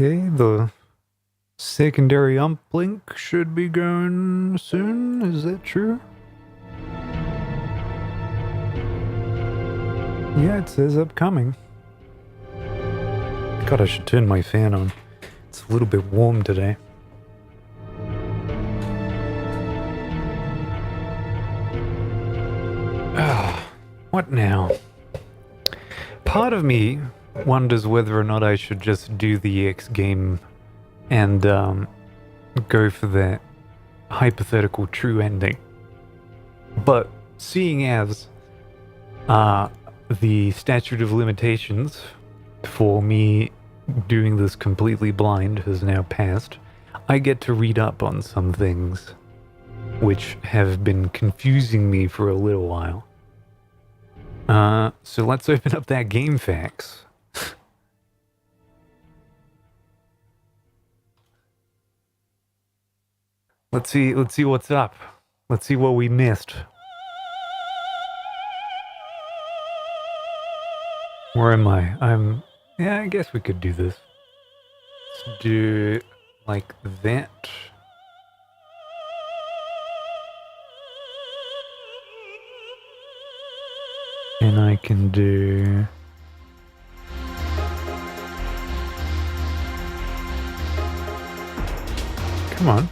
Okay, the secondary uplink should be going soon. Is that true? Yeah, it says upcoming. God, I should turn my fan on. It's a little bit warm today. What now? Part of me wonders whether or not I should just do the X game and go for that hypothetical true ending. But seeing as the statute of limitations for me doing this completely blind has now passed, I get to read up on some things which have been confusing me for a little while. So let's open up that game facts. Let's see what's up. Let's see what we missed. Where am I? Yeah, I guess we could do this. Let's do it like that. And I can do... Come on.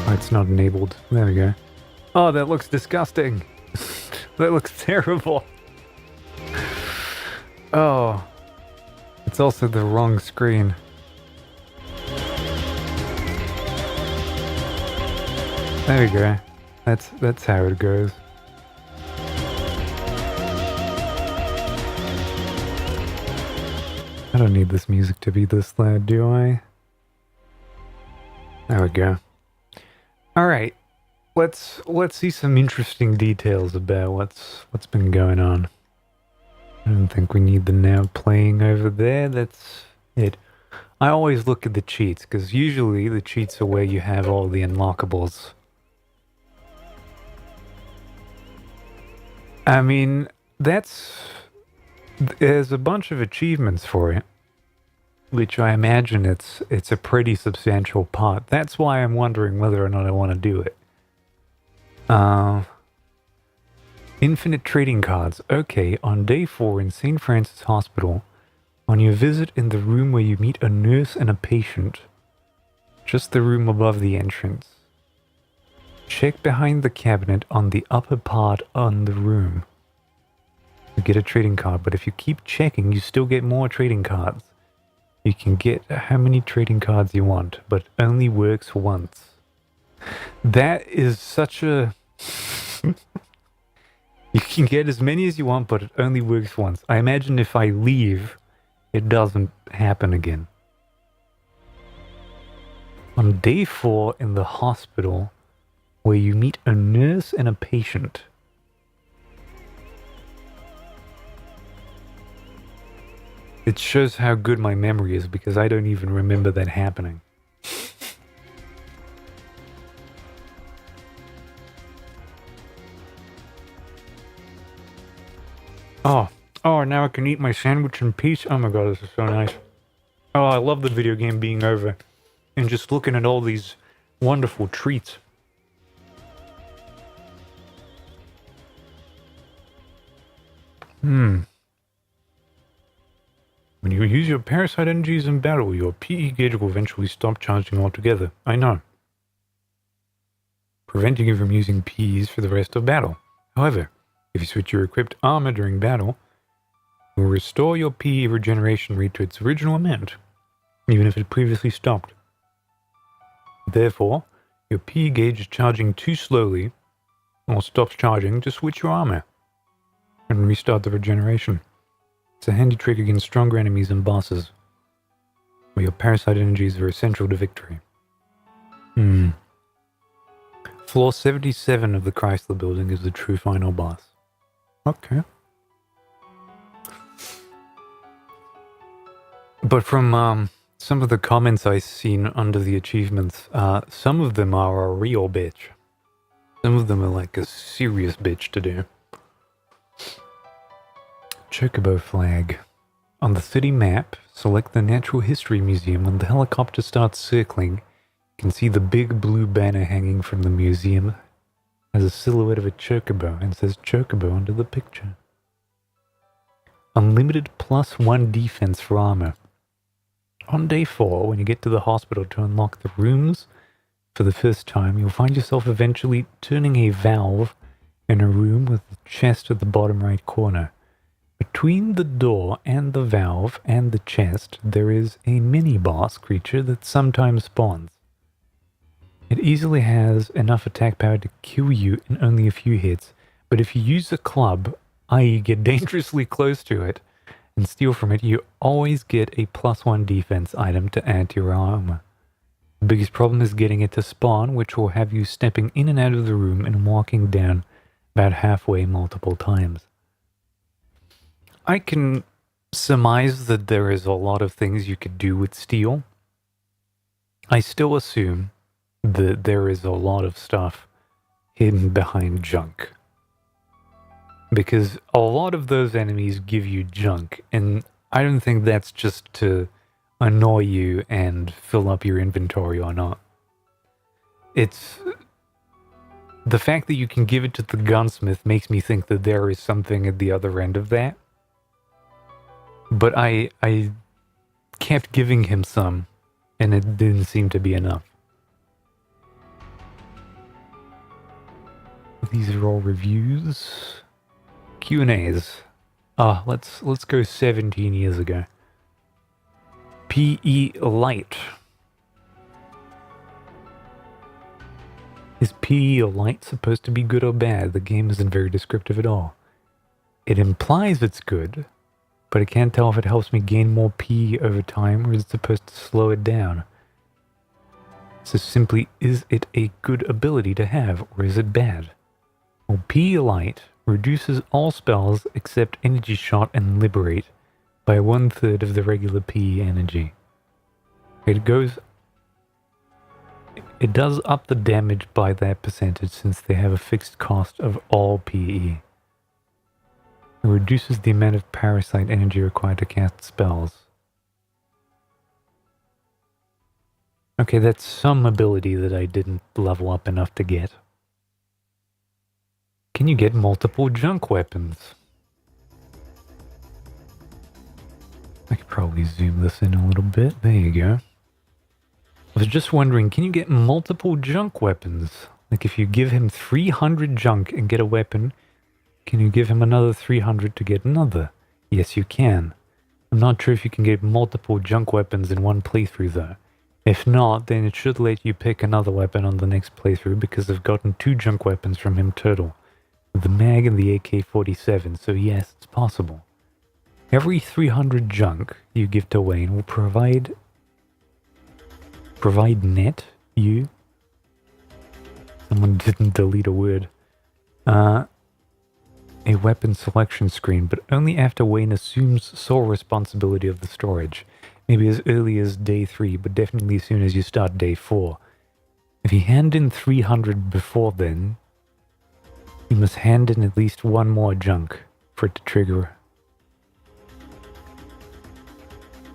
Oh, it's not enabled. There we go. Oh, that looks disgusting. That looks terrible. Oh. It's also the wrong screen. There we go. That's how it goes. I don't need this music to be this loud, do I? There we go. Alright. Let's see some interesting details about what's been going on. I don't think we need the now playing over there. That's it. I always look at the cheats, because usually the cheats are where you have all the unlockables. I mean, there's a bunch of achievements for it, which I imagine it's a pretty substantial part. That's why I'm wondering whether or not I want to do it. Infinite trading cards. Okay, on day 4 in St. Francis Hospital, on your visit in the room where you meet a nurse and a patient, just the room above the entrance, check behind the cabinet on the upper part on the room. You get a trading card, but if you keep checking, you still get more trading cards. You can get how many trading cards you want, but only works once. That is such a... You can get as many as you want, but it only works once. I imagine if I leave, it doesn't happen again. On day 4 in the hospital, where you meet a nurse and a patient. It shows how good my memory is, because I don't even remember that happening. Oh, now I can eat my sandwich in peace. Oh my god, this is so nice. Oh, I love the video game being over and just looking at all these wonderful treats. When you use your parasite energies in battle, your PE gauge will eventually stop charging altogether. I know. Preventing you from using PEs for the rest of battle. However, if you switch your equipped armor during battle, it will restore your PE regeneration rate to its original amount, even if it previously stopped. Therefore, your PE gauge is charging too slowly, or stops charging, to switch your armor and restart the regeneration. It's a handy trick against stronger enemies and bosses, where your parasite energies are essential to victory. Floor 77 of the Chrysler building is the true final boss. Okay. But from some of the comments I've seen under the achievements, some of them are a real bitch. Some of them are like a serious bitch to do. Chocobo flag. On the city map, select the Natural History Museum. When the helicopter starts circling, you can see the big blue banner hanging from the museum. Has a silhouette of a chocobo and says chocobo under the picture. Unlimited +1 defense for armor. On day 4, when you get to the hospital to unlock the rooms for the first time, you'll find yourself eventually turning a valve in a room with a chest at the bottom right corner. Between the door and the valve and the chest, there is a mini-boss creature that sometimes spawns. It easily has enough attack power to kill you in only a few hits, but if you use a club, i.e. get dangerously close to it, and steal from it, you always get a +1 defense item to add to your armor. The biggest problem is getting it to spawn, which will have you stepping in and out of the room and walking down about halfway multiple times. I can surmise that there is a lot of things you could do with steel. I still assume that there is a lot of stuff hidden behind junk. Because a lot of those enemies give you junk, and I don't think that's just to annoy you and fill up your inventory or not. It's the fact that you can give it to the gunsmith makes me think that there is something at the other end of that. But I kept giving him some, and it didn't seem to be enough. These are all reviews. Q&As. Let's go 17 years ago. PE Light. Is PE Light supposed to be good or bad? The game isn't very descriptive at all. It implies it's good, but I can't tell if it helps me gain more PE over time or is it supposed to slow it down. So simply, is it a good ability to have or is it bad? Well, PE Light reduces all spells except Energy Shot and Liberate by 1/3 of the regular PE energy. It does up the damage by that percentage since they have a fixed cost of all PE. It reduces the amount of Parasite energy required to cast spells. Okay, that's some ability that I didn't level up enough to get. Can you get multiple junk weapons? I could probably zoom this in a little bit. There you go. I was just wondering, can you get multiple junk weapons? Like if you give him 300 junk and get a weapon, can you give him another 300 to get another? Yes, you can. I'm not sure if you can get multiple junk weapons in one playthrough though. If not, then it should let you pick another weapon on the next playthrough because I've gotten 2 junk weapons from him total. The mag and the AK-47, so yes, it's possible. Every 300 junk you give to Wayne will provide net you. Someone didn't delete a word. A weapon selection screen, but only after Wayne assumes sole responsibility of the storage. Maybe as early as day 3, but definitely as soon as you start day 4. If you hand in 300 before then, you must hand in at least 1 more junk for it to trigger.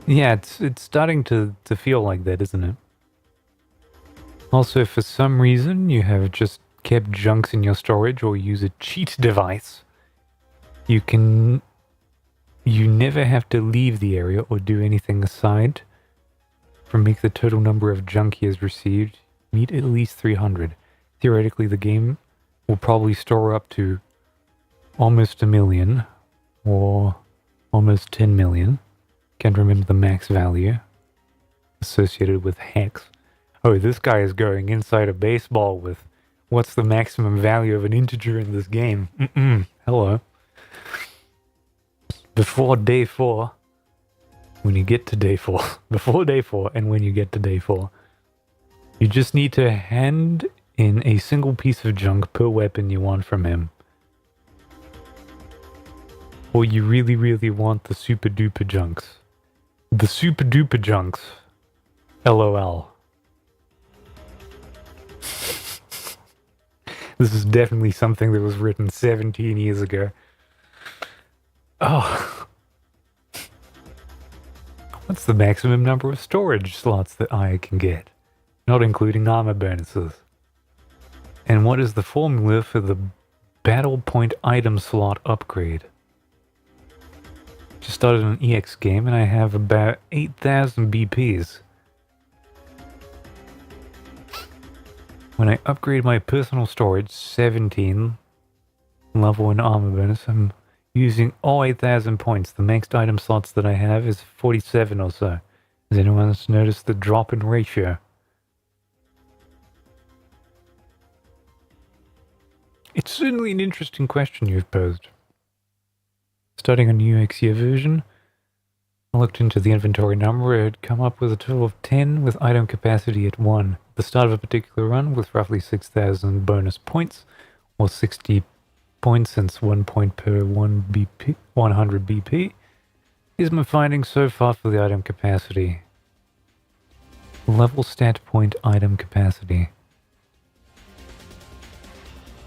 Yeah, it's starting to feel like that, isn't it? Also, if for some reason you have just kept junks in your storage or use a cheat device, you never have to leave the area or do anything aside from make the total number of junk he has received meet at least 300. Theoretically, the game will probably store up to almost 1 million or almost 10 million. Can't remember the max value associated with hex. Oh, this guy is going inside a baseball with what's the maximum value of an integer in this game. Hello. Before day 4, when you get to day 4, before day 4 and when you get to day 4, you just need to hand in a single piece of junk per weapon you want from him. Or you really, really want the super duper junks. The super duper junks. LOL. This is definitely something that was written 17 years ago. Oh. What's the maximum number of storage slots that I can get, not including armor bonuses? And what is the formula for the battle point item slot upgrade? Just started an EX game and I have about 8,000 BPs. When I upgrade my personal storage, 17 level and armor bonus, I'm using all 8,000 points. The maxed item slots that I have is 47 or so. Has anyone else noticed the drop in ratio? It's certainly an interesting question you've posed. Starting a new Xia version, I looked into the inventory number. It had come up with a total of 10 with item capacity at 1. At the start of a particular run with roughly 6,000 bonus points, or 60 points since 1 point per 100 BP, is my findings so far for the item capacity. Level stat point item capacity.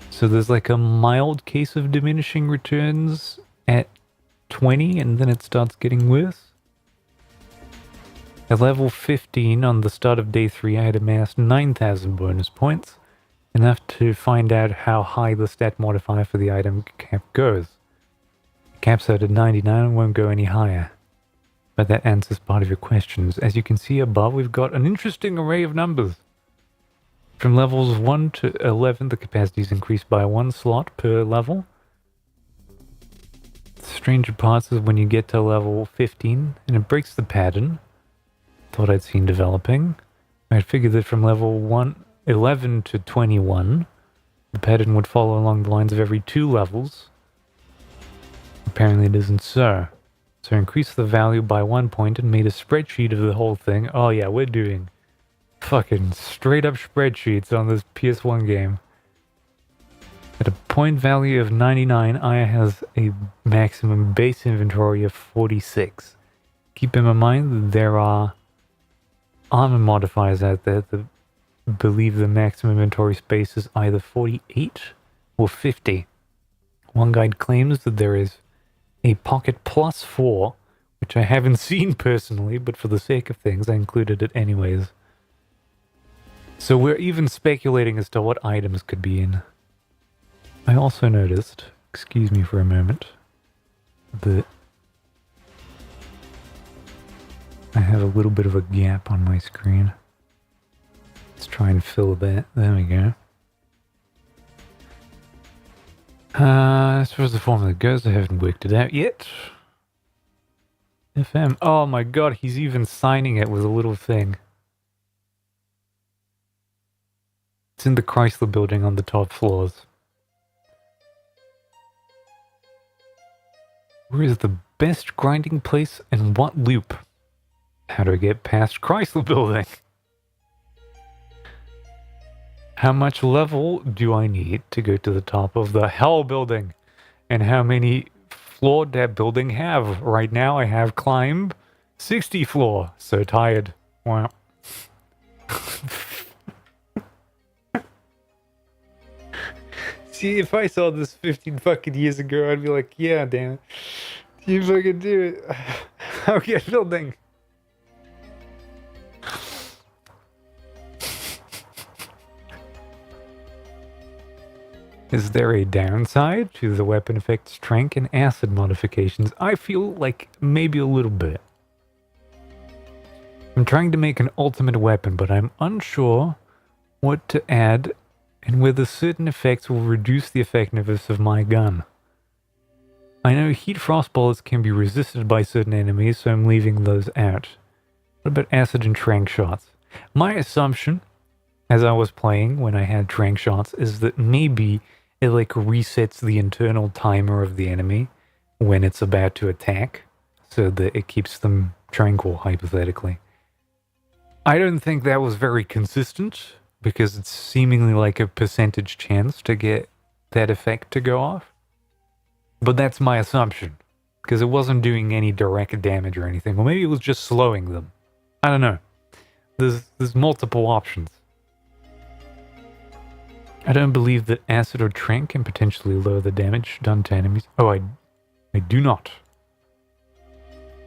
So there's like a mild case of diminishing returns at 20 and then it starts getting worse. At level 15 on the start of day 3 I had amassed 9,000 bonus points, enough to find out how high the stat modifier for the item cap goes. The cap's set at 99 and won't go any higher. But that answers part of your questions. As you can see above, we've got an interesting array of numbers. From levels 1 to 11, the capacity is increased by 1 slot per level. The stranger parts is when you get to level 15, and it breaks the pattern. Thought I'd seen developing. I'd figured that from level 11 to 21, the pattern would follow along the lines of every 2 levels. Apparently it isn't so. So I increased the value by 1 point and made a spreadsheet of the whole thing. Oh yeah, we're doing fucking straight up spreadsheets on this PS1 game. At a point value of 99, Aya has a maximum base inventory of 46. Keep in mind that there are armor modifiers out there that believe the maximum inventory space is either 48 or 50. One guide claims that there is a pocket plus 4, which I haven't seen personally, but for the sake of things, I included it anyways. So we're even speculating as to what items could be in. I also noticed, excuse me for a moment, that I have a little bit of a gap on my screen. Let's try and fill that. There we go. As far as the formula goes, I haven't worked it out yet. FM. Oh my god, he's even signing it with a little thing. It's in the Chrysler building on the top floors. Where is the best grinding place and what loop? How do I get past Chrysler building? How much level do I need to go to the top of the Hell building? And how many floor that building have? Right now I have climbed 60 floor. So tired. Wow. See, if I saw this 15 fucking years ago, I'd be like, yeah, damn it. You fucking do it. How get building? Is there a downside to the weapon effect strength and acid modifications? I feel like maybe a little bit. I'm trying to make an ultimate weapon, but I'm unsure what to add and whether certain effects will reduce the effectiveness of my gun. I know heat frost bullets can be resisted by certain enemies, so I'm leaving those out. What about acid and tranq shots? My assumption, as I was playing when I had tranq shots, is that maybe it like resets the internal timer of the enemy when it's about to attack, so that it keeps them tranquil, hypothetically. I don't think that was very consistent, because it's seemingly like a percentage chance to get that effect to go off. But that's my assumption, because it wasn't doing any direct damage or anything. Or maybe it was just slowing them. I don't know. There's multiple options. I don't believe that acid or tranq can potentially lower the damage done to enemies. Oh, I do not.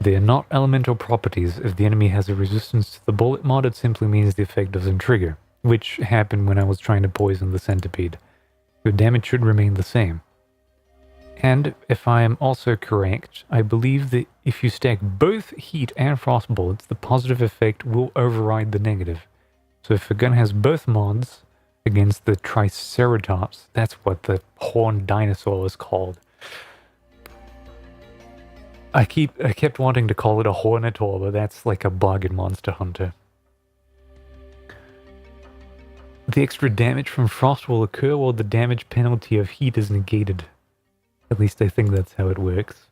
They are not elemental properties. If the enemy has a resistance to the bullet mod, it simply means the effect doesn't trigger, which happened when I was trying to poison the centipede. Your damage should remain the same. And if I am also correct, I believe that if you stack both heat and frost bullets, the positive effect will override the negative. So if a gun has both mods against the Triceratops, that's what the horned dinosaur is called. I kept wanting to call it a Hornitor, but that's like a bug in Monster Hunter. The extra damage from frost will occur while the damage penalty of heat is negated. At least I think that's how it works.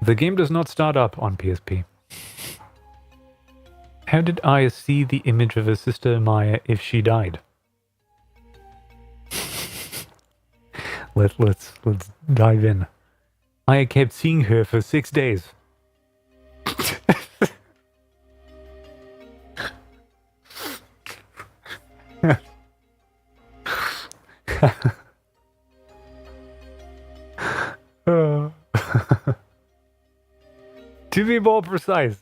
The game does not start up on PSP. How did Aya see the image of her sister Maya if she died? Let's dive in. Aya kept seeing her for 6 days. To be more precise,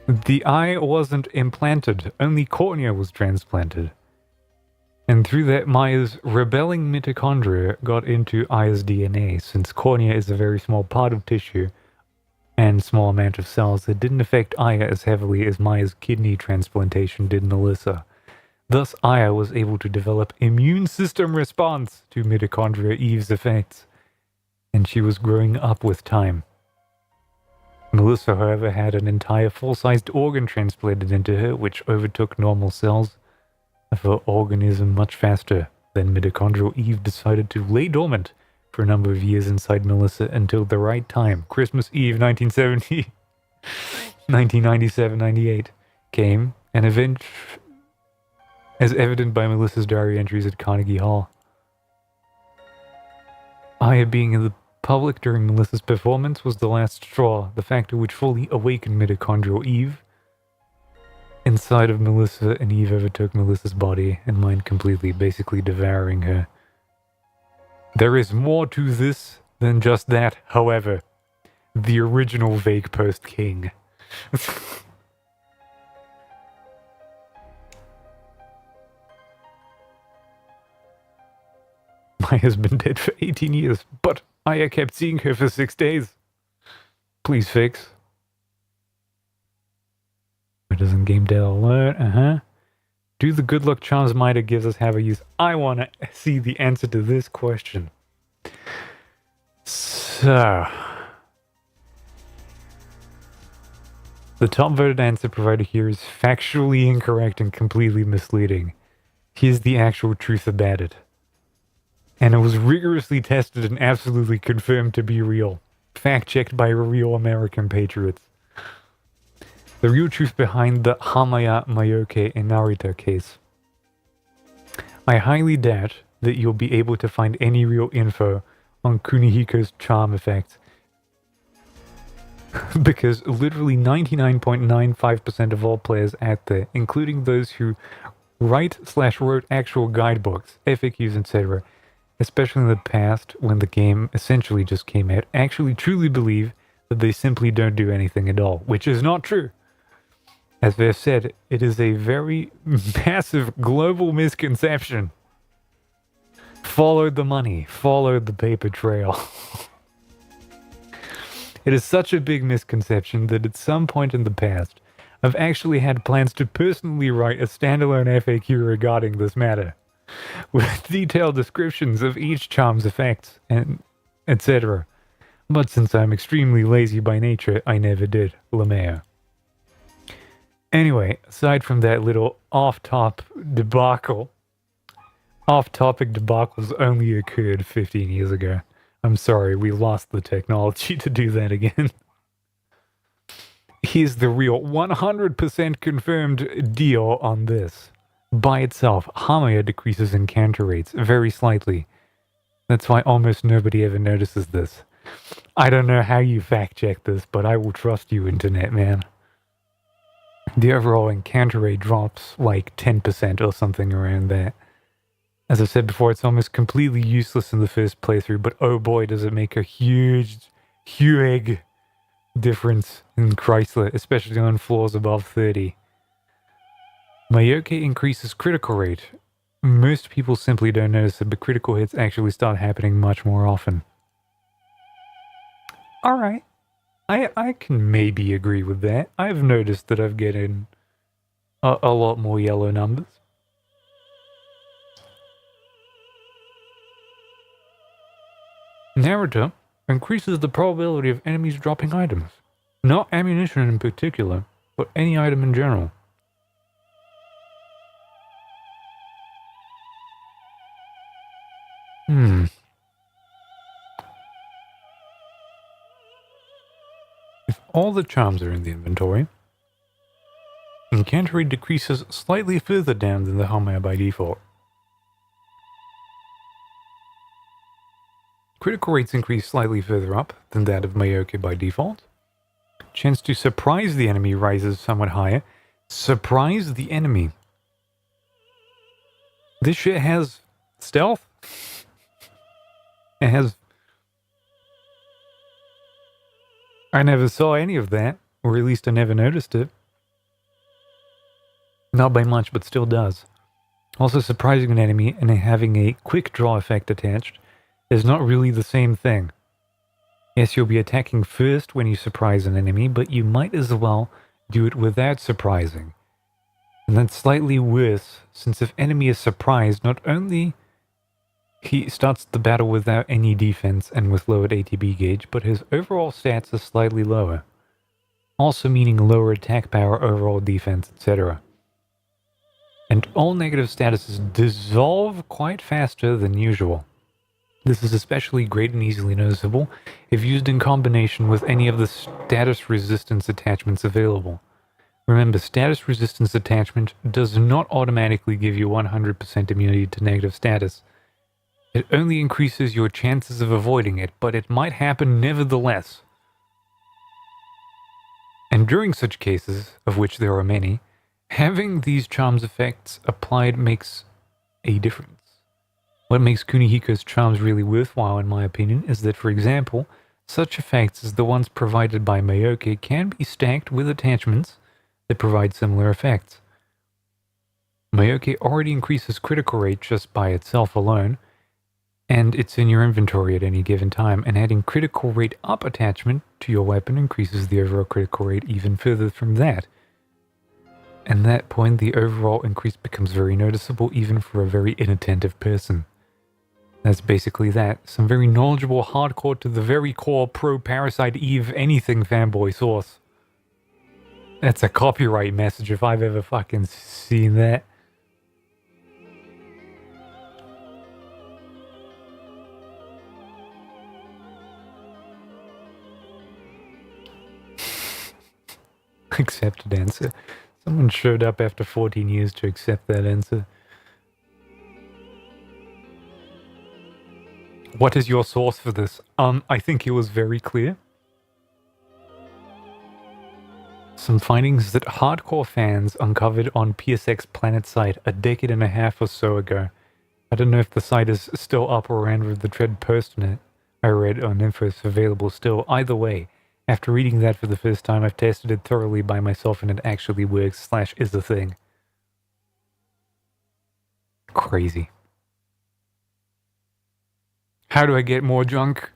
the eye wasn't implanted, only cornea was transplanted. And through that, Maya's rebelling mitochondria got into Aya's DNA, since cornea is a very small part of tissue and small amount of cells that didn't affect Aya as heavily as Maya's kidney transplantation did Melissa. Thus, Aya was able to develop immune system response to mitochondria Eve's effects, and she was growing up with time. Melissa, however, had an entire full-sized organ transplanted into her, which overtook normal cells of her organism much faster than mitochondrial Eve decided to lay dormant for a number of years inside Melissa until the right time, Christmas Eve 1970, 1997-98, came, and event as evident by Melissa's diary entries at Carnegie Hall. Aya being in the public during Melissa's performance was the last straw, the factor which fully awakened mitochondrial Eve. Inside of Melissa, and Eve overtook Melissa's body and mind completely, basically devouring her. There is more to this than just that, however. The original Vague Post King. Maya's been dead for 18 years, but Aya kept seeing her for 6 days. Please fix. It doesn't game dead alert, Do the good luck charms Mida gives us have a use? I want to see the answer to this question. So, the top voted answer provided here is factually incorrect and completely misleading. Here's the actual truth about it. And it was rigorously tested and absolutely confirmed to be real. Fact-checked by real American patriots. The real truth behind the Hamaya Mayoke and Narita case. I highly doubt that you'll be able to find any real info on Kunihiko's charm effects. Because literally 99.95% of all players out there, including those who wrote actual guidebooks, FAQs, etc., especially in the past when the game essentially just came out, actually truly believe that they simply don't do anything at all, which is not true. As they've said, it is a very massive global misconception. Follow the money, follow the paper trail. It is such a big misconception that at some point in the past, I've actually had plans to personally write a standalone FAQ regarding this matter, with detailed descriptions of each charm's effects, and etc. But since I'm extremely lazy by nature, I never did. LeMaire. Anyway, aside from that little off-topic debacles only occurred 15 years ago. I'm sorry, we lost the technology to do that again. Here's the real 100% confirmed deal on this. By itself, Hamaya decreases encounter rates very slightly. That's why almost nobody ever notices this. I don't know how you fact-check this, but I will trust you, Internet Man. The overall encounter rate drops like 10% or something around that. As I said before, it's almost completely useless in the first playthrough, but oh boy, does it make a huge difference in Chrysler, especially on floors above 30. Mayoke increases critical rate. Most people simply don't notice it, but critical hits actually start happening much more often. Alright. I can maybe agree with that. I've noticed that I've getting a lot more yellow numbers. Narrator increases the probability of enemies dropping items. Not ammunition in particular, but any item in general. If all the charms are in the inventory, encounter rate decreases slightly further down than the Homaya by default. Critical rates increase slightly further up than that of Mayoke by default. Chance to surprise the enemy rises somewhat higher. Surprise the enemy. This shit has stealth. It has... I never saw any of that, or at least I never noticed it. Not by much, but still does. Also, surprising an enemy and having a quick draw effect attached is not really the same thing. Yes, you'll be attacking first when you surprise an enemy, but you might as well do it without surprising. And that's slightly worse, since if enemy is surprised, not only he starts the battle without any defense and with lowered ATB gauge, but his overall stats are slightly lower. Also meaning lower attack power, overall defense, etc. And all negative statuses dissolve quite faster than usual. This is especially great and easily noticeable if used in combination with any of the status resistance attachments available. Remember, status resistance attachment does not automatically give you 100% immunity to negative status. It only increases your chances of avoiding it, but it might happen nevertheless. And during such cases, of which there are many, having these charms effects applied makes a difference. What makes Kunihiko's charms really worthwhile, in my opinion, is that, for example, such effects as the ones provided by Mayoke can be stacked with attachments that provide similar effects. Mayoke already increases critical rate just by itself alone, and it's in your inventory at any given time, and adding critical rate up attachment to your weapon increases the overall critical rate even further from that. At that point, the overall increase becomes very noticeable even for a very inattentive person. That's basically that. Some very knowledgeable, hardcore to the very core pro-Parasite Eve anything fanboy source. That's a copyright message if I've ever fucking seen that. Accepted answer. Someone showed up after 14 years to accept that answer. What is your source for this? I think it was very clear. Some findings that hardcore fans uncovered on PSX Planet site a decade and a half or so ago. I don't know if the site is still up or around with the Dread post on it. I read on info it's available still. Either way, after reading that for the first time, I've tested it thoroughly by myself and it actually works / is a thing. Crazy. How do I get more junk?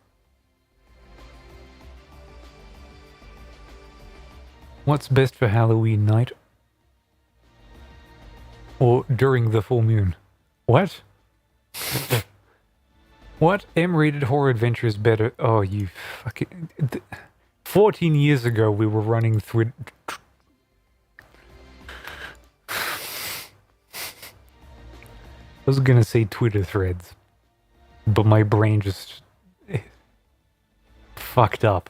What's best for Halloween night? Or during the full moon? What? What M-rated horror adventure is better? Oh, you fucking... 14 years ago we were running through... I was gonna say Twitter threads, but my brain just fucked up.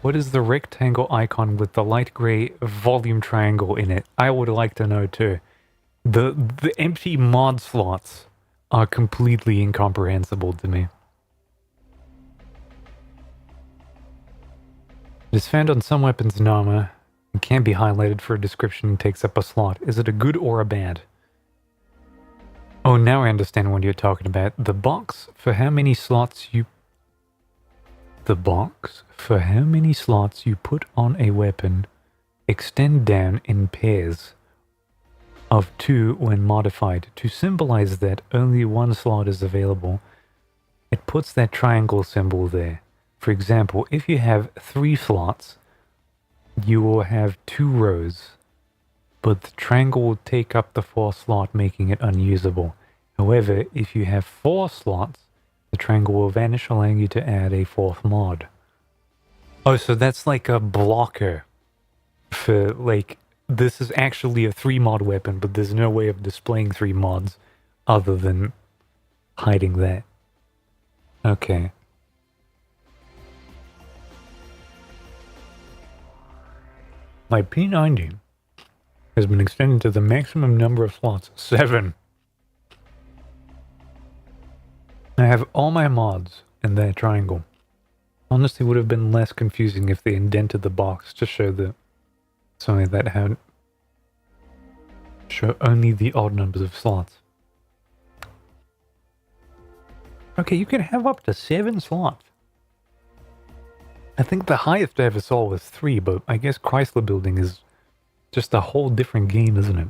What is the rectangle icon with the light gray volume triangle in it? I would like to know too. The empty mod slots are completely incomprehensible to me. It is found on some weapons and armor. It can be highlighted for a description and takes up a slot. Is it a good or a bad? Oh, now I understand what you're talking about. The box for how many slots you... The box for how many slots you put on a weapon extend down in pairs of 2 when modified. To symbolize that only one slot is available, it puts that triangle symbol there. For example, if you have 3 slots, you will have 2 rows, but the triangle will take up the 4th slot, making it unusable. However, if you have 4 slots, the triangle will vanish, allowing you to add a 4th mod. Oh, so that's like a blocker for, like, this is actually a 3 mod weapon, but there's no way of displaying 3 mods other than hiding that. Okay. My P90 has been extended to the maximum number of slots, 7. I have all my mods in that triangle. Honestly, would have been less confusing if they indented the box to show that something that had show only the odd numbers of slots. Okay, you can have up to 7 slots. I think the highest I ever saw was 3, but I guess Chrysler Building is just a whole different game, isn't it?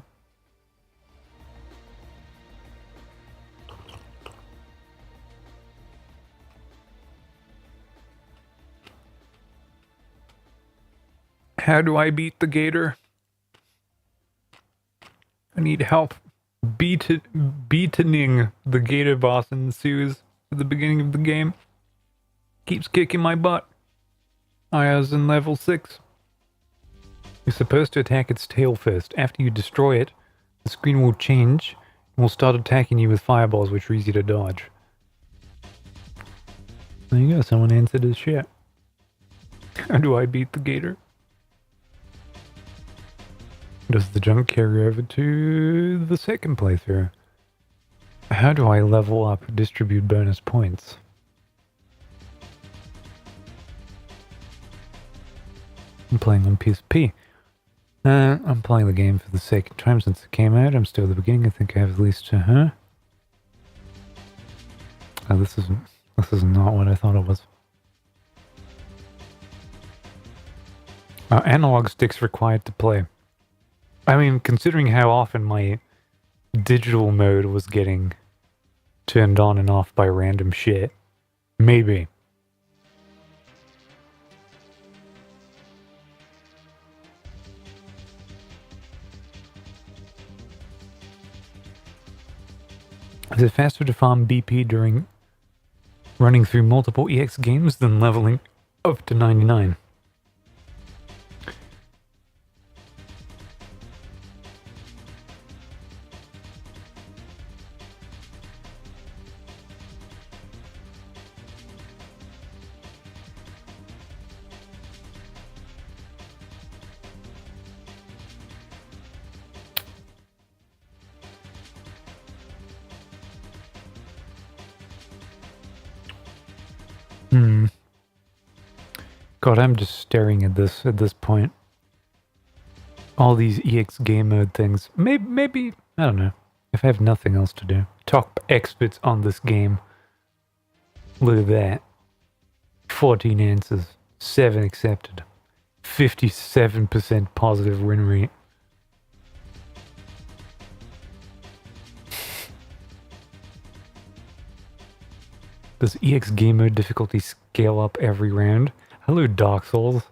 How do I beat the gator? I need help beatening the gator boss in the sewers at the beginning of the game. Keeps kicking my butt. I was in level 6. You're supposed to attack its tail first. After you destroy it, the screen will change and will start attacking you with fireballs, which are easy to dodge. There you go, someone answered his shit. How do I beat the gator? Does the junk carry over to the second playthrough? How do I level up, distribute bonus points? I'm playing on PSP. I'm playing the game for the second time since it came out. I'm still at the beginning. I think I have at least Oh, this is not what I thought it was. Analog sticks required to play. I mean, considering how often my digital mode was getting turned on and off by random shit, maybe. Is it faster to farm BP during running through multiple EX games than leveling up to 99? God, I'm just staring at this point. All these EX game mode things. Maybe, I don't know. If I have nothing else to do. Top experts on this game. Look at that. 14 answers. 7 accepted. 57% positive win rate. Does EX game mode difficulty scale up every round? Hello, Dark Souls.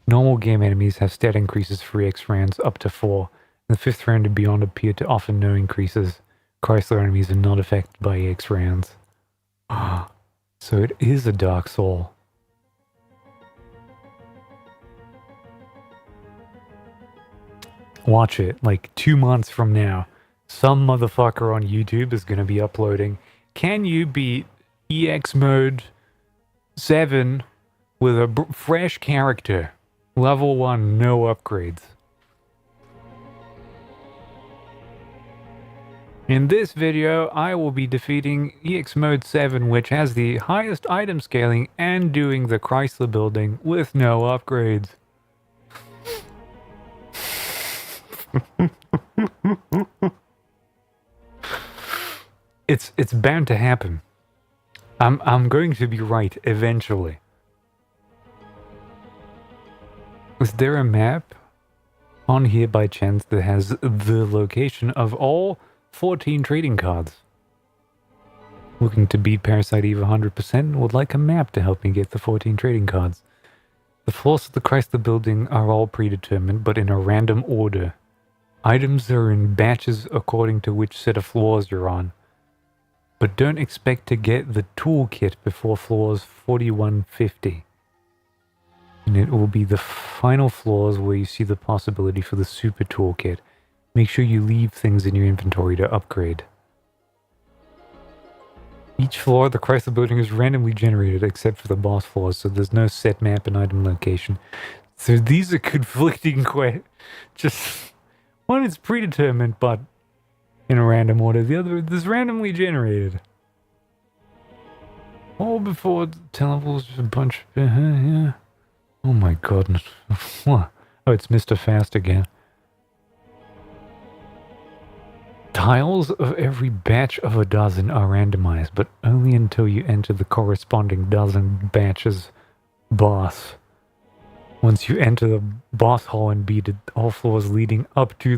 Normal game enemies have stat increases for EX rounds up to 4. And the 5th round and beyond appear to offer no increases. Chrysler enemies are not affected by EX rounds. So it is a Dark Soul. Watch it, like 2 months from now. Some motherfucker on YouTube is going to be uploading, can you beat EX mode 7 with a fresh character? Level 1, no upgrades. In this video, I will be defeating EX Mode 7, which has the highest item scaling and doing the Chrysler building with no upgrades. It's bound to happen. I'm going to be right eventually. Is there a map on here by chance that has the location of all 14 trading cards? Looking to beat Parasite Eve 100% would like a map to help me get the 14 trading cards. The floors of the Chrysler building are all predetermined, but in a random order. Items are in batches according to which set of floors you're on. But don't expect to get the toolkit before floors 4150. And it will be the final floors where you see the possibility for the super toolkit. Make sure you leave things in your inventory to upgrade. Each floor of the Chrysler building is randomly generated except for the boss floors, so there's no set map and item location. So these are conflicting just one is predetermined but in a random order, the other is randomly generated. All before 10 levels, a bunch of yeah. Oh my god. Oh, it's Mr. Fast again. Tiles of every batch of a dozen are randomized, but only until you enter the corresponding dozen batches boss. Once you enter the boss hall and beat it, all floors leading up to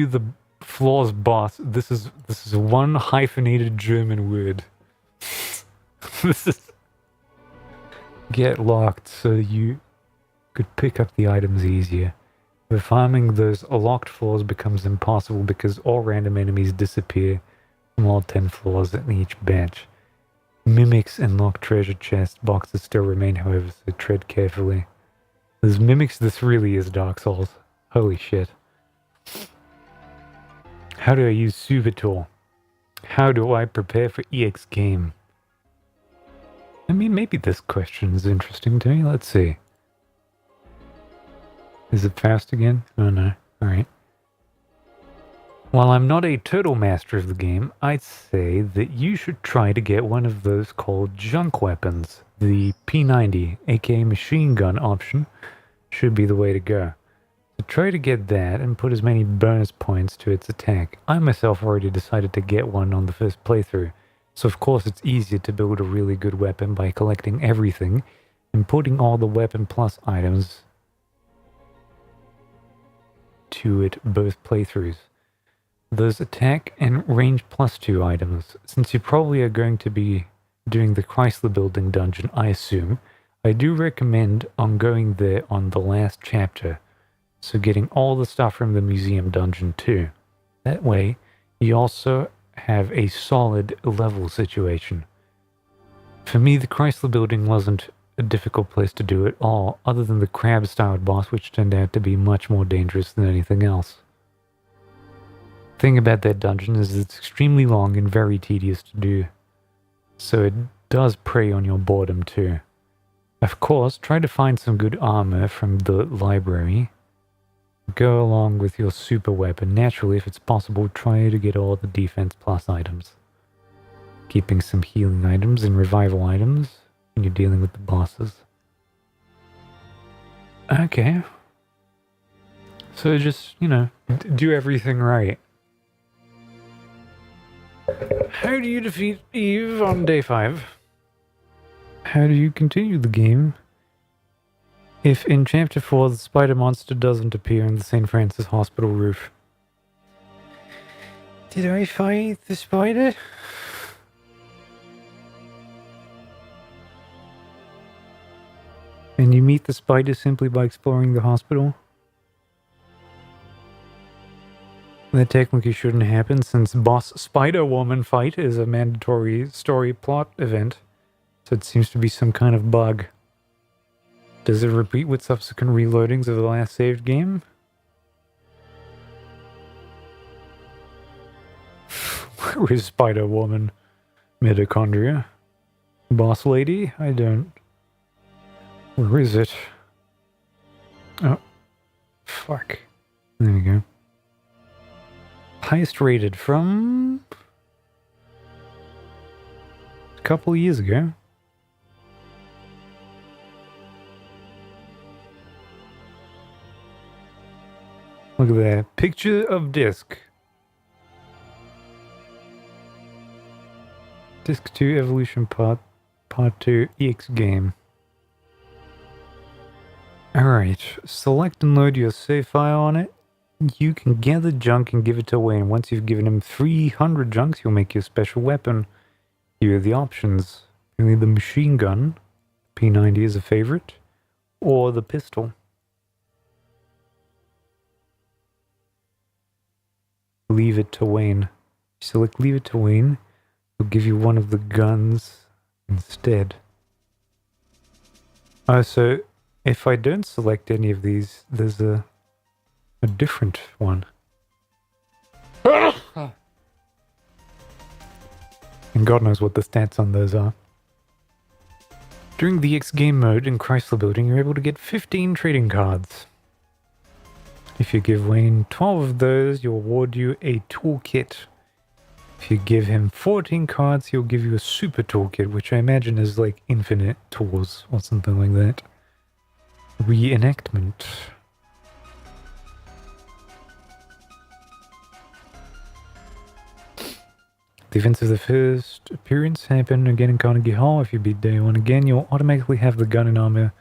the floor's boss. This is one hyphenated German word. This is get locked so you could pick up the items easier. But farming those locked floors becomes impossible because all random enemies disappear from all 10 floors in each batch. Mimics and locked treasure chest boxes still remain, however, so tread carefully. As mimics, this really is Dark Souls. Holy shit. How do I use Super Tool? How do I prepare for EX game? I mean, maybe this question is interesting to me. Let's see. Is it fast again? Oh no. Alright. While I'm not a total master of the game, I'd say that you should try to get one of those called junk weapons. The P90, aka machine gun option, should be the way to go. So try to get that and put as many bonus points to its attack. I myself already decided to get one on the first playthrough, so of course it's easier to build a really good weapon by collecting everything and putting all the weapon plus items to it both playthroughs. Those attack and range plus 2 items. Since you probably are going to be doing the Chrysler building dungeon, I assume, I do recommend on going there on the last chapter. So getting all the stuff from the museum dungeon too. That way, you also have a solid level situation. For me, the Chrysler building wasn't a difficult place to do at all, other than the crab-styled boss, which turned out to be much more dangerous than anything else. Thing about that dungeon is it's extremely long and very tedious to do, so it does prey on your boredom too. Of course, try to find some good armor from the library. Go along with your super weapon. Naturally, if it's possible, try to get all the defense plus items. Keeping some healing items and revival items when you're dealing with the bosses. Okay. So just, you know, do everything right. How do you defeat Eve on day 5? How do you continue the game if in chapter 4 the spider monster doesn't appear in the St. Francis Hospital roof? Did I fight the spider? And you meet the spider simply by exploring the hospital? That technically shouldn't happen since boss Spider-Woman fight is a mandatory story plot event. So it seems to be some kind of bug. Does it repeat with subsequent reloadings of the last saved game? Where is Spider-Woman? Mitochondria? Boss lady? I don't... Where is it? Oh. Fuck. There we go. Highest rated from... a couple of years ago. Look at that. Picture of disc. Disc 2 Evolution Part 2 EX game. Alright, select and load your save file on it. You can gather junk and give it to Wayne. Once you've given him 300 junks, he'll make you a special weapon. Here are the options. Only the machine gun, P90 is a favorite, or the pistol. Leave it to Wayne. Select leave it to Wayne. He'll give you one of the guns instead. So if I don't select any of these, there's a different one. And God knows what the stats on those are. During the X game mode in Chrysler Building, you're able to get 15 trading cards. If you give Wayne 12 of those, he'll award you a toolkit. If you give him 14 cards, he'll give you a super toolkit, which I imagine is like infinite tools or something like that. Reenactment. The events of the first appearance happen again in Carnegie Hall. If you beat day 1 again, you'll automatically have the gun and armor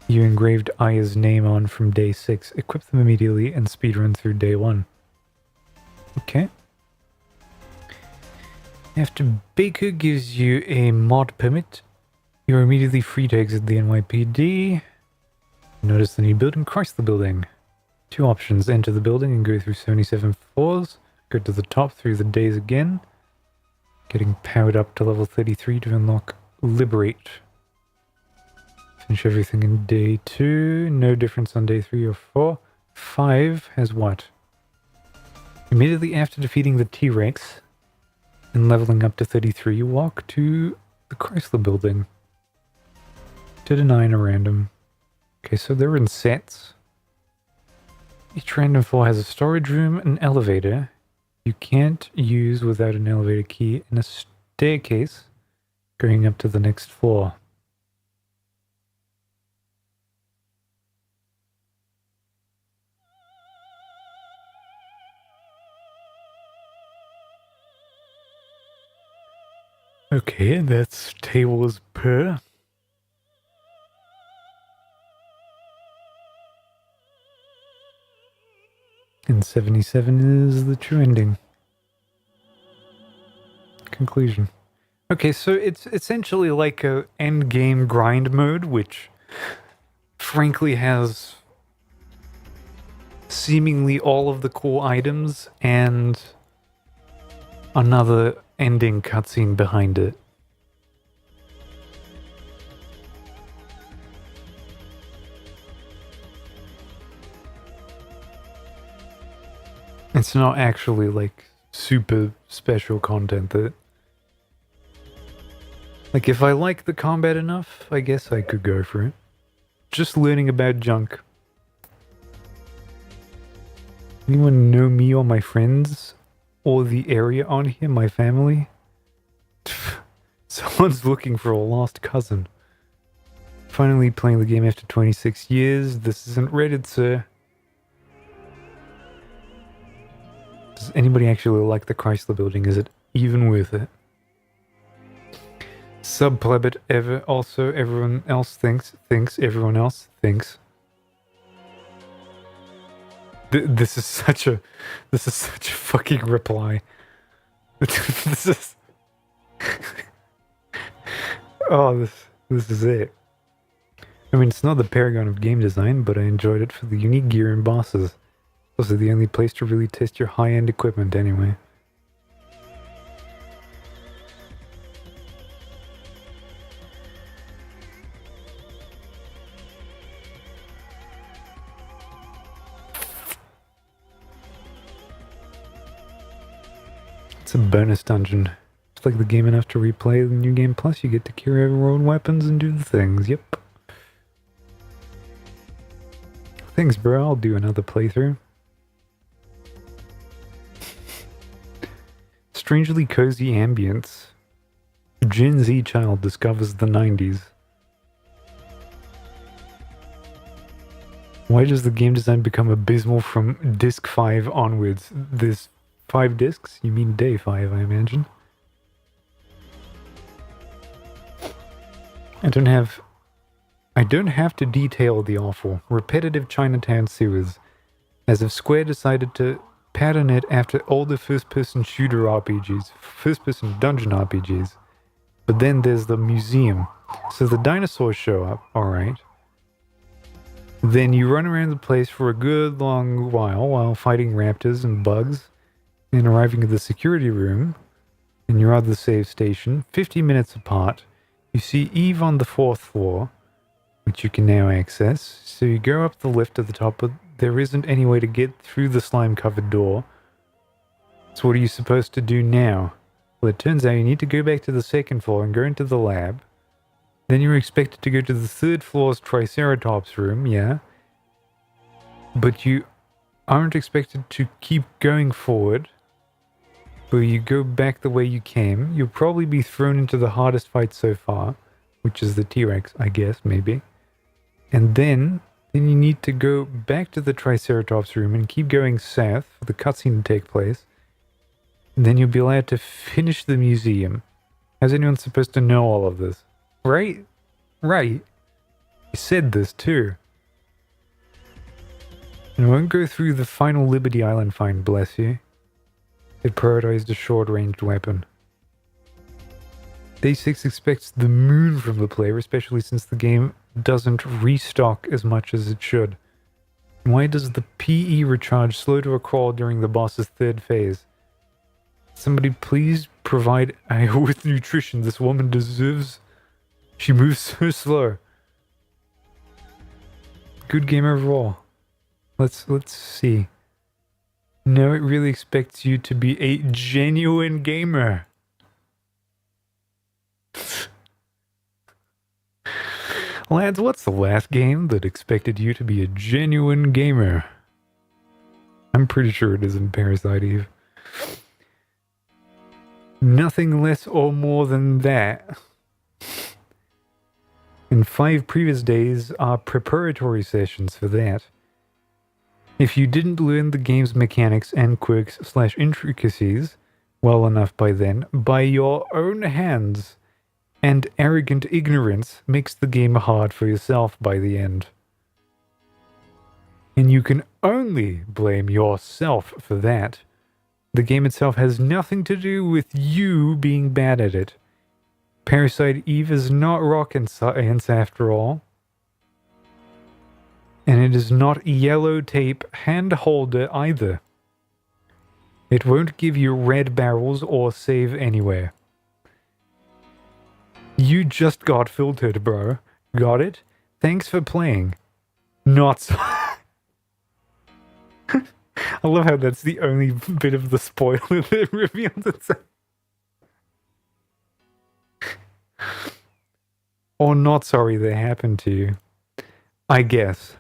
you engraved Aya's name on from day 6. Equip them immediately and speedrun through day 1. Okay. After Baker gives you a mod permit, you're immediately free to exit the NYPD. Notice the new building, Chrysler Building. 2 options, enter the building and go through 77 floors. Go to the top through the days again. Getting powered up to level 33 to unlock Liberate. Finish everything in day 2. No difference on day 3 or 4. 5 has what? Immediately after defeating the T-Rex and leveling up to 33, you walk to the Chrysler Building. To deny a random. Okay, so they're in sets. Each random floor has a storage room, an elevator you can't use without an elevator key, and a staircase going up to the next floor. Okay, that's tables per. And 77 is the true ending. Conclusion. Okay, so it's essentially like a end game grind mode, which frankly has seemingly all of the cool items and another ending cutscene behind it. It's not actually like super special content that... Like if I like the combat enough, I guess I could go for it. Just learning about junk. Anyone know me or my friends? Or the area on here, my family? Someone's looking for a lost cousin. Finally playing the game after 26 years. This isn't Reddit, sir. Does anybody actually like the Chrysler Building? Is it even worth it? Subplebit ever also everyone else thinks everyone else thinks. This is such a fucking reply. This is oh, this is it. I mean, it's not the paragon of game design, but I enjoyed it for the unique gear and bosses. Those are the only place to really test your high-end equipment anyway. It's a bonus dungeon. It's like the game enough to replay the new game, plus you get to carry everyone's weapons and do the things. Yep. Thanks, bro. I'll do another playthrough. Strangely cozy ambience. Gen Z child discovers the 90s. Why does the game design become abysmal from disc 5 onwards? There's 5 discs? You mean day 5, I imagine. I don't have to detail the awful, repetitive Chinatown sewers, as if Square decided to pattern it after all the first-person shooter RPGs, first-person dungeon RPGs. But then there's the museum. So the dinosaurs show up, alright. Then you run around the place for a good long while fighting raptors and bugs, and arriving at the security room, and you're at the save station, 50 minutes apart. You see Eve on the 4th floor, which you can now access. So you go up the lift to the top, but there isn't any way to get through the slime-covered door. So what are you supposed to do now? Well, it turns out you need to go back to the 2nd floor and go into the lab. Then you're expected to go to the 3rd floor's Triceratops room, yeah. But you aren't expected to keep going forward. But you go back the way you came. You'll probably be thrown into the hardest fight so far, which is the T-Rex, I guess, maybe. And then you need to go back to the Triceratops room and keep going south for the cutscene to take place. And then you'll be allowed to finish the museum. How's anyone supposed to know all of this? Right? Right. You said this too. And I won't go through the final Liberty Island find, bless you. It prioritized a short-ranged weapon. Day 6 expects the moon from the player, especially since the game doesn't restock as much as it should. Why does the PE recharge slow to a crawl during the boss's 3rd phase? Somebody please provide her with nutrition. This woman deserves... She moves so slow. Good game overall. Let's see. No, it really expects you to be a genuine gamer. Lads, what's the last game that expected you to be a genuine gamer? I'm pretty sure it isn't Parasite Eve. Nothing less or more than that. And 5 previous days are preparatory sessions for that. If you didn't learn the game's mechanics and quirks/intricacies well enough by then, by your own hands, and arrogant ignorance makes the game hard for yourself by the end. And you can only blame yourself for that. The game itself has nothing to do with you being bad at it. Parasite Eve is not rocket science after all. And it is not yellow tape hand holder either. It won't give you red barrels or save anywhere. You just got filtered, bro. Got it? Thanks for playing. Not so... I love how that's the only bit of the spoiler that reveals itself. Or not sorry that happened to you. I guess.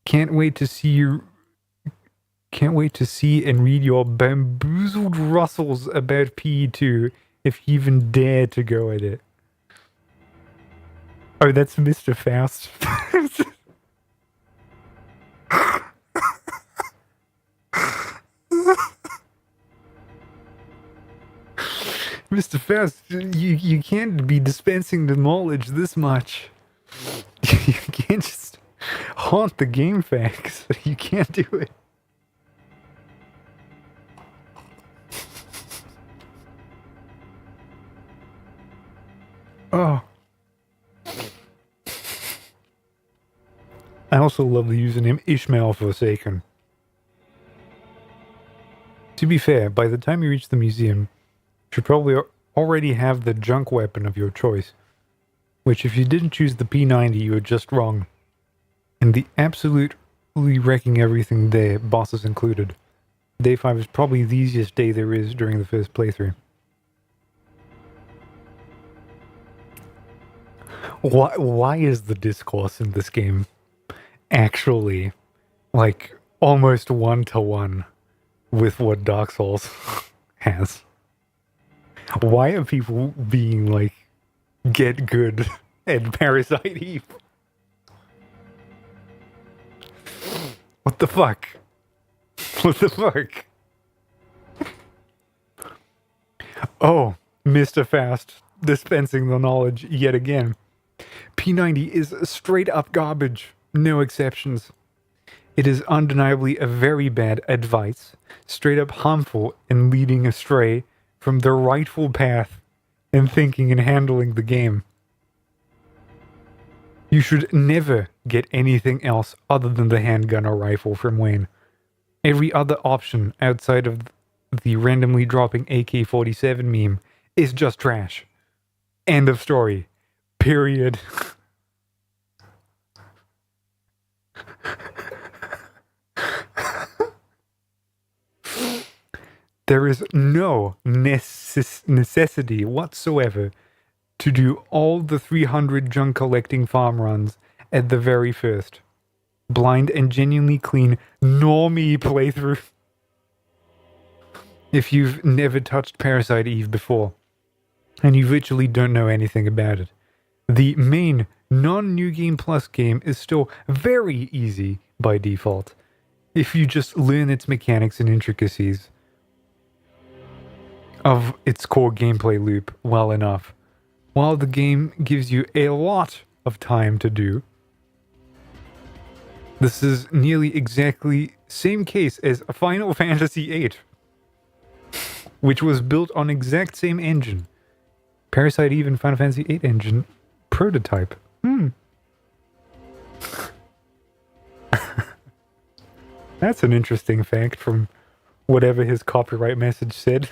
Can't wait to see and read your bamboozled rustles about PE2 if you even dare to go at it. Oh, that's Mr. Faust. Mr. Faust, you can't be dispensing the knowledge this much. You can't just haunt the game facts. You can't do it. Oh. I also love the username Ishmael Forsaken. To be fair, by the time you reach the museum, you should probably already have the junk weapon of your choice. Which, if you didn't choose the P90, you were just wrong. And the absolutely wrecking everything there, bosses included. Day 5 is probably the easiest day there is during the first playthrough. Why is the discourse in this game actually, like, almost one-to-one with what Dark Souls has? Why are people being like, get good at Parasite Eve? What the fuck? What the fuck? Oh, Mr. Fast, dispensing the knowledge yet again. P90 is straight up garbage, no exceptions. It is undeniably a very bad advice, straight up harmful and leading astray from the rightful path in thinking and handling the game. You should never get anything else other than the handgun or rifle from Wayne. Every other option outside of the randomly dropping AK-47 meme is just trash. End of story. Period. There is no necessity whatsoever to do all the 300 junk collecting farm runs at the very first. Blind and genuinely clean normie playthrough. If you've never touched Parasite Eve before, and you virtually don't know anything about it, the main non-New Game Plus game is still very easy by default, if you just learn its mechanics and intricacies of its core gameplay loop well enough. While the game gives you a lot of time to do, this is nearly exactly same case as Final Fantasy VIII, which was built on exact same engine. Parasite Eve and Final Fantasy VIII engine prototype. That's an interesting fact from whatever his copyright message said.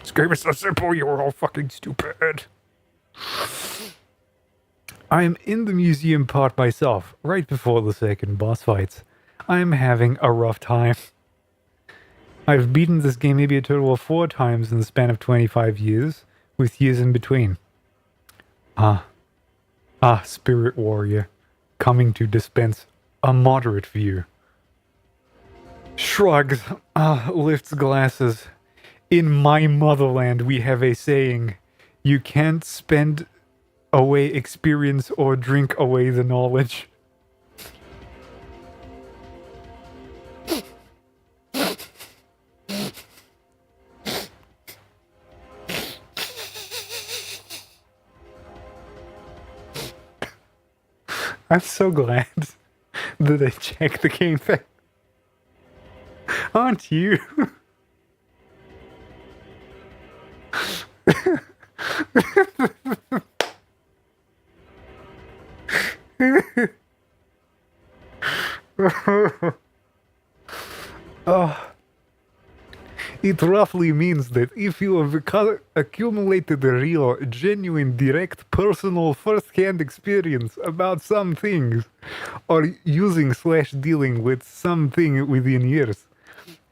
This game is so simple, you're all fucking stupid. I am in the museum part myself, right before the second boss fights. I am having a rough time. I've beaten this game maybe a total of 4 times in the span of 25 years, with years in between. Spirit warrior, coming to dispense a moderate view. Shrugs, lifts glasses. In my motherland, we have a saying, you can't spend away experience or drink away the knowledge. I'm so glad that I checked the game back. Aren't you? It roughly means that if you have accumulated a real, genuine, direct, personal, first-hand experience about some things, or using/dealing with something within years,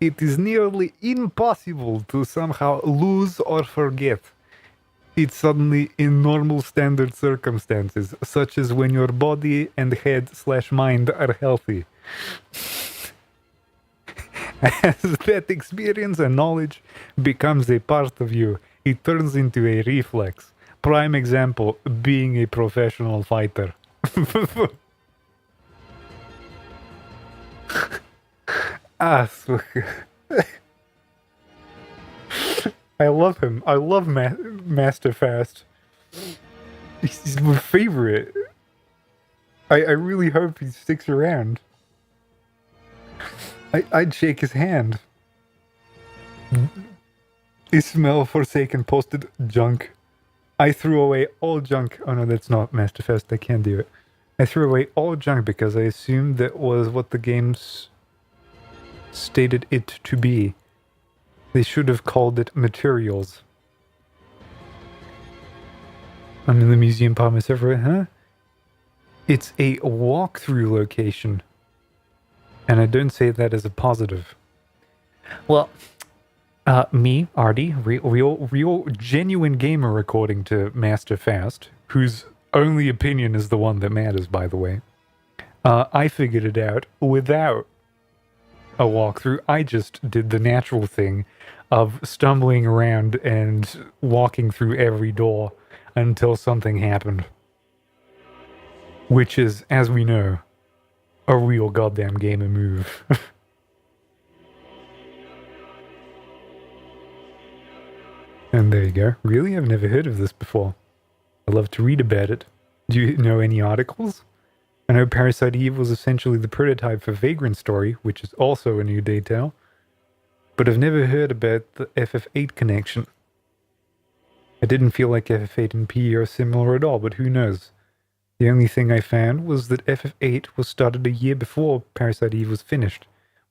it is nearly impossible to somehow lose or forget it suddenly in normal standard circumstances, such as when your body and head/mind are healthy. As that experience and knowledge becomes a part of you, it turns into a reflex. Prime example, being a professional fighter. I love him. I love Master Fast. He's my favorite. I really hope he sticks around. I'd shake his hand. Ismail Forsaken posted junk. I threw away all junk. Oh no, that's not Master Fest. I can't do it. I threw away all junk because I assumed that was what the games stated it to be. They should have called it materials. I'm in the museum by myself, right? Huh? It's a walkthrough location. And I don't say that as a positive. Well, me, Arty, real genuine gamer according to Master Fast, whose only opinion is the one that matters, by the way. I figured it out without a walkthrough. I just did the natural thing of stumbling around and walking through every door until something happened. Which is, as we know, a real goddamn gamer move. And there you go. Really? I've never heard of this before. I'd love to read about it. Do you know any articles? I know Parasite Eve was essentially the prototype for Vagrant Story, which is also a new detail. But I've never heard about the FF8 connection. I didn't feel like FF8 and PE are similar at all, but who knows? The only thing I found was that FF8 was started a year before Parasite Eve was finished,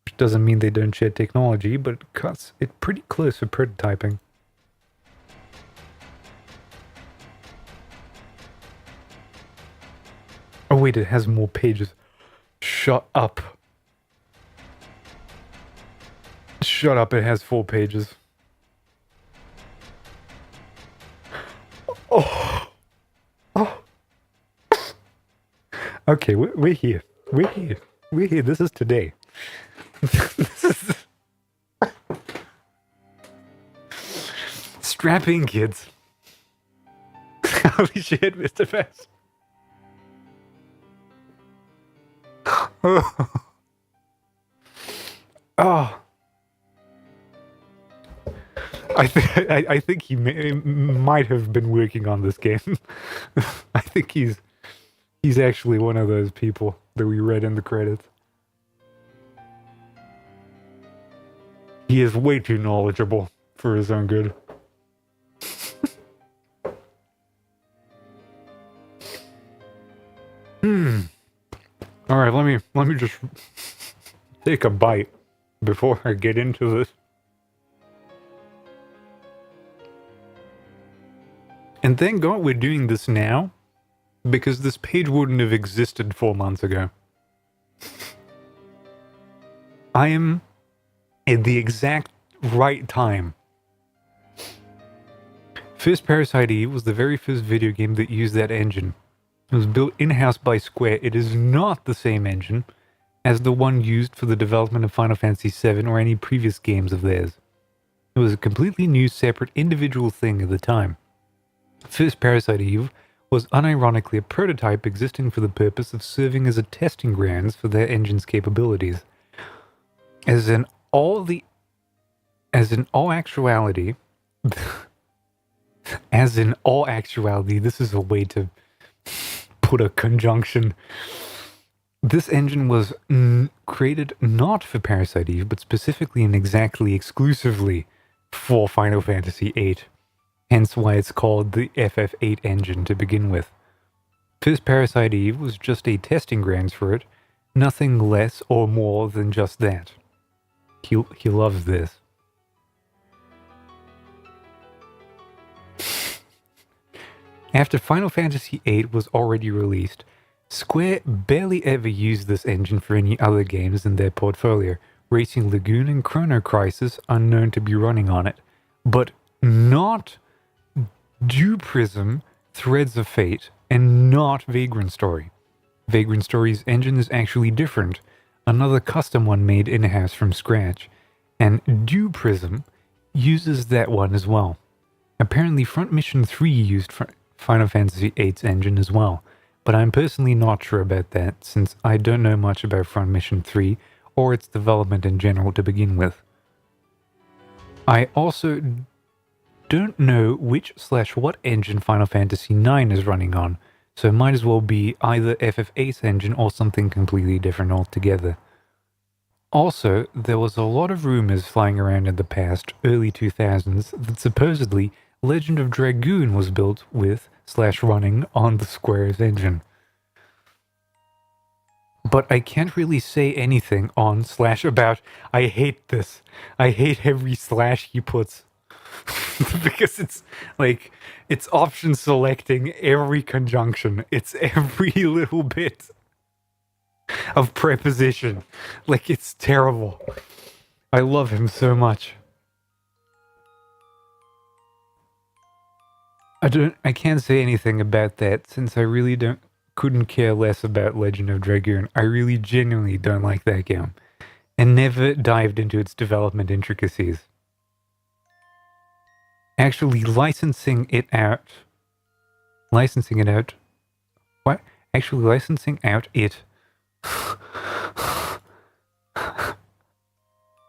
which doesn't mean they don't share technology, but it cuts it pretty close for prototyping. Oh wait, it has more pages. Shut up. Shut up, it has 4 pages. Oh. Oh. Okay, we're here. We're here. We're here. This is today. This is... Strap in, kids. Holy shit, Mr. Fast. Oh. I think he might have been working on this game. I think he's actually one of those people that we read in the credits. He is way too knowledgeable for his own good. All right, let me just take a bite before I get into this. And thank God we're doing this now, because this page wouldn't have existed 4 months ago. I am at the exact right time. First Parasite Eve was the very first video game that used that engine. It was built in-house by Square. It is not the same engine as the one used for the development of Final Fantasy VII or any previous games of theirs. It was a completely new, separate, individual thing at the time. First Parasite Eve was unironically a prototype existing for the purpose of serving as a testing grounds for their engine's capabilities. As in all actuality, this is a way to put a conjunction. This engine was created not for Parasite Eve, but specifically and exactly exclusively for Final Fantasy VIII. Hence why it's called the FF8 engine to begin with. First Parasite Eve was just a testing grounds for it, nothing less or more than just that. He loves this. After Final Fantasy VIII was already released, Square barely ever used this engine for any other games in their portfolio. Racing Lagoon and Chrono Crisis are known to be running on it, but not Dew Prism, Threads of Fate, and not Vagrant Story. Vagrant Story's engine is actually different, another custom one made in-house from scratch, and Dew Prism uses that one as well. Apparently Front Mission 3 used Final Fantasy VIII's engine as well, but I'm personally not sure about that since I don't know much about Front Mission 3 or its development in general to begin with. I also don't know which/what engine Final Fantasy IX is running on, so it might as well be either FF8's engine or something completely different altogether. Also, there was a lot of rumors flying around in the past, early 2000s, that supposedly Legend of Dragoon was built with/running on the Square's engine. But I can't really say anything on/about. I hate this. I hate every slash he puts. Because it's like, it's option selecting every conjunction. It's every little bit of preposition. Like, it's terrible. I love him so much. I can't say anything about that since I really couldn't care less about Legend of Dragoon. I really genuinely don't like that game and never dived into its development intricacies. Actually licensing it out it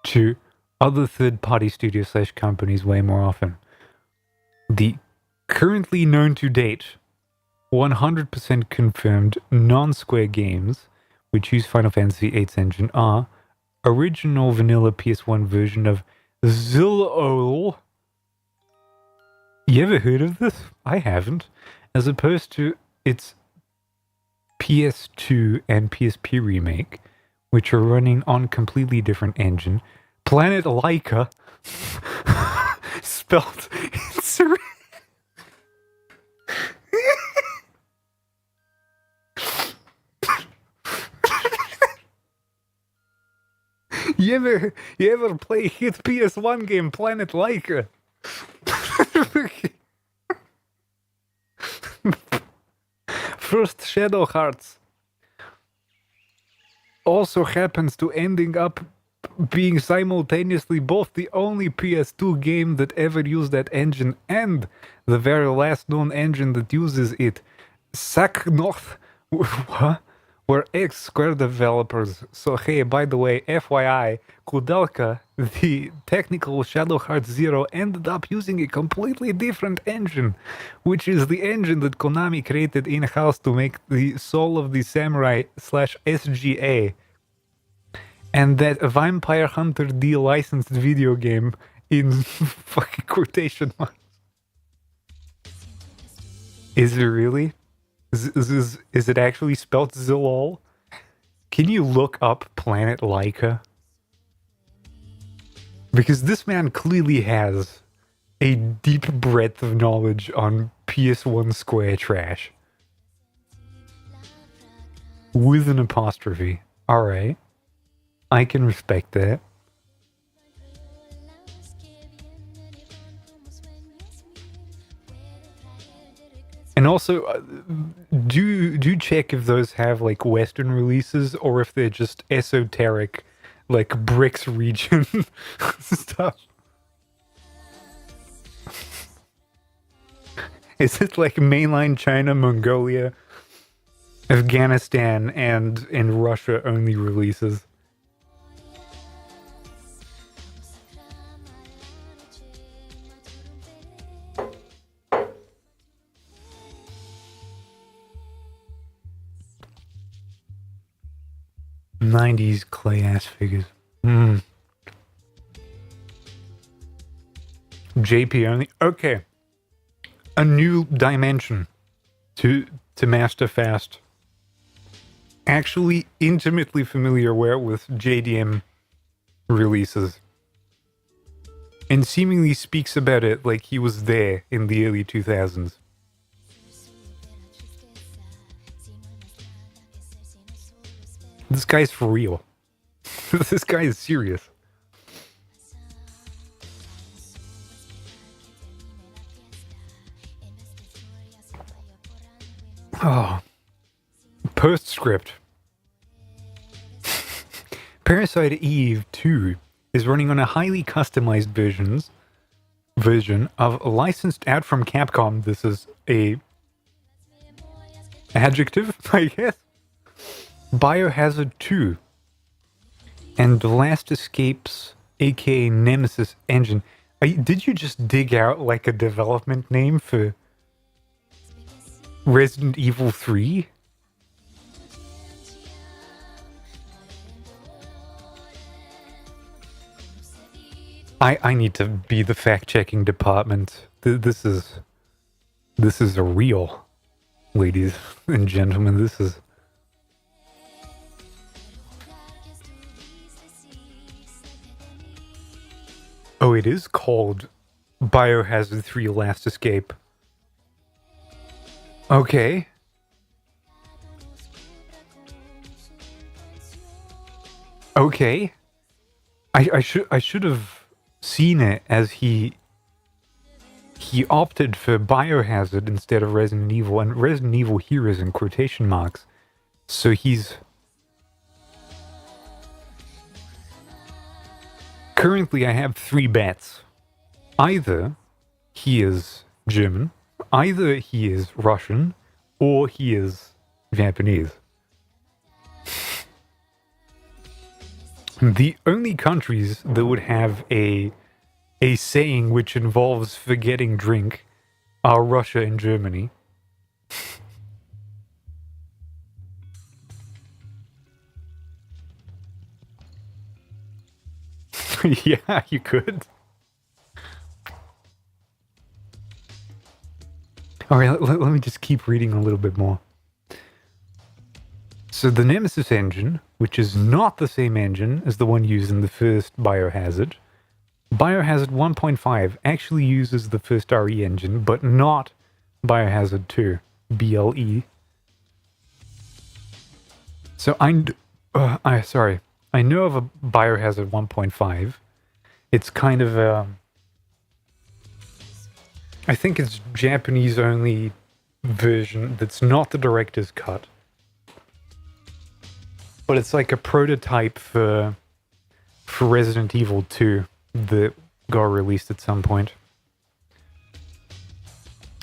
to other third-party studios/companies way more often. The currently known to date 100% confirmed non-Square games which use Final Fantasy VIII's engine are original vanilla PS1 version of Zilol. You ever heard of this? I haven't. As opposed to its PS2 and PSP remake, which are running on completely different engine. Planet Laika, spelled You ever play hit PS1 game Planet Laika? First Shadow Hearts also happens to ending up being simultaneously both the only PS2 game that ever used that engine and the very last known engine that uses it. Saknoth were X-Square developers. So hey, by the way, FYI, Kudelka, the technical Shadow Hearts Zero, ended up using a completely different engine, which is the engine that Konami created in-house to make the Soul of the Samurai / SGA. And that Vampire Hunter D licensed video game in fucking quotation marks. Is it really? Is it actually spelled Zilol? Can you look up Planet Laika? Because this man clearly has a deep breadth of knowledge on PS1 Square trash. With an apostrophe. Alright. I can respect that. And also, do check if those have like Western releases or if they're just esoteric, like BRICS region stuff. Is it like mainland China, Mongolia, Afghanistan, and Russia only releases? '90s clay ass figures. JP only. Okay. A new dimension to Master Fast. Actually intimately familiar with JDM releases. And seemingly speaks about it like he was there in the early 2000s. This guy's for real. This guy is serious. Oh. Postscript. Parasite Eve 2 is running on a highly customized version of licensed out from Capcom. This is a adjective, I guess. Biohazard 2 and Last Escapes, aka Nemesis engine. Did you just dig out like a development name for Resident Evil 3? I need to be the fact-checking department. This is a real, ladies and gentlemen. This is. Oh, it is called Biohazard 3 Last Escape. Okay. Okay. I should have seen it as he opted for Biohazard instead of Resident Evil, and Resident Evil here is in quotation marks. So he's currently I have 3 bets. Either he is German, either he is Russian, or he is Japanese. The only countries that would have a saying which involves forgetting drink are Russia and Germany. Yeah, you could. Alright, let me just keep reading a little bit more. So the Nemesis engine, which is not the same engine as the one used in the first Biohazard, Biohazard 1.5 actually uses the first RE engine, but not Biohazard 2, BLE. So I know of a Biohazard 1.5. It's kind of I think it's Japanese only version that's not the director's cut. But it's like a prototype for Resident Evil 2 that got released at some point.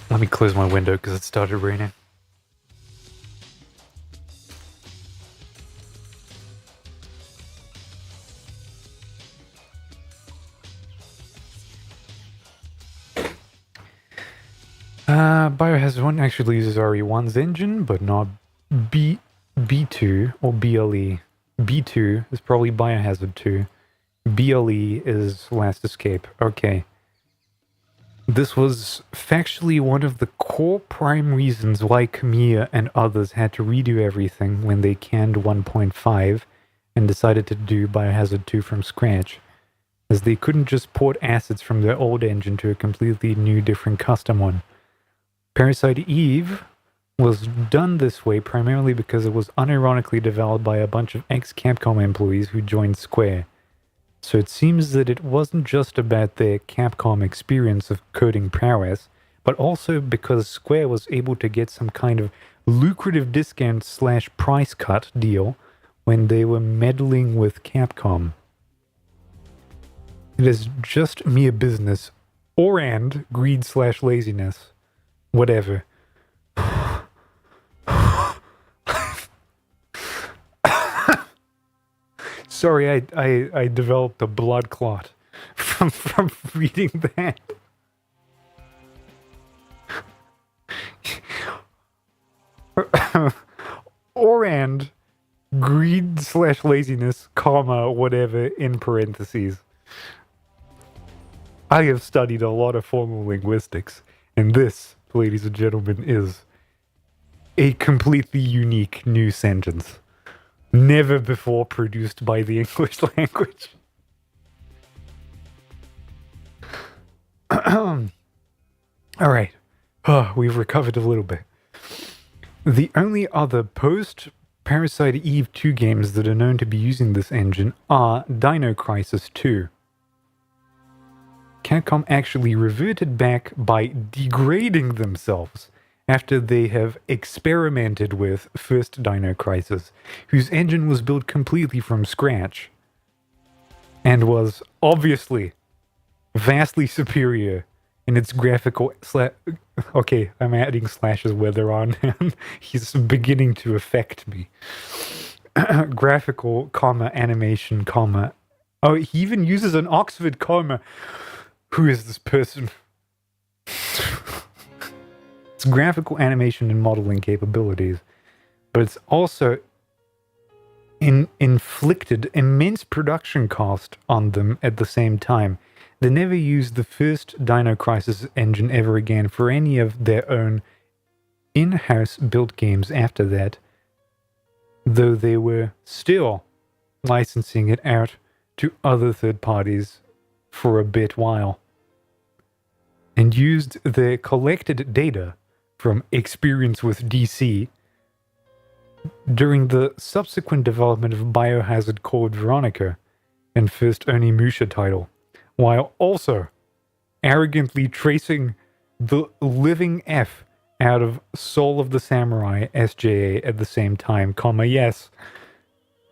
Let me close my window because it started raining. Biohazard 1 actually uses RE1's engine, but not B2 or BLE. B2 is probably Biohazard 2. BLE is Last Escape. Okay. This was factually one of the core prime reasons why Kamiya and others had to redo everything when they canned 1.5 and decided to do Biohazard 2 from scratch, as they couldn't just port assets from their old engine to a completely new, different custom one. Parasite Eve was done this way primarily because it was unironically developed by a bunch of ex-Capcom employees who joined Square. So it seems that it wasn't just about their Capcom experience of coding prowess, but also because Square was able to get some kind of lucrative discount/price cut deal when they were meddling with Capcom. It is just mere business, or and greed/laziness. Whatever. Sorry, I developed a blood clot from reading that. Or and greed/laziness, comma, whatever, in parentheses. I have studied a lot of formal linguistics, and this, ladies and gentlemen, is a completely unique new sentence. Never before produced by the English language. Alright. We've recovered a little bit. The only other post-Parasite Eve 2 games that are known to be using this engine are Dino Crisis 2. Capcom actually reverted back by degrading themselves after they have experimented with first Dino Crisis, whose engine was built completely from scratch and was obviously vastly superior in its graphical okay, I'm adding slashes where they're on, and he's beginning to affect me. Graphical, comma, animation, comma. Oh, he even uses an Oxford comma. Who is this person? It's graphical animation and modeling capabilities, but it's also inflicted immense production cost on them at the same time. They never used the first Dino Crisis engine ever again for any of their own in-house built games after that, though they were still licensing it out to other third parties for a bit while, and used the collected data from experience with DC during the subsequent development of Biohazard Code Veronica and first Onimusha title, while also arrogantly tracing the living F out of Soul of the Samurai SJA at the same time, comma, yes,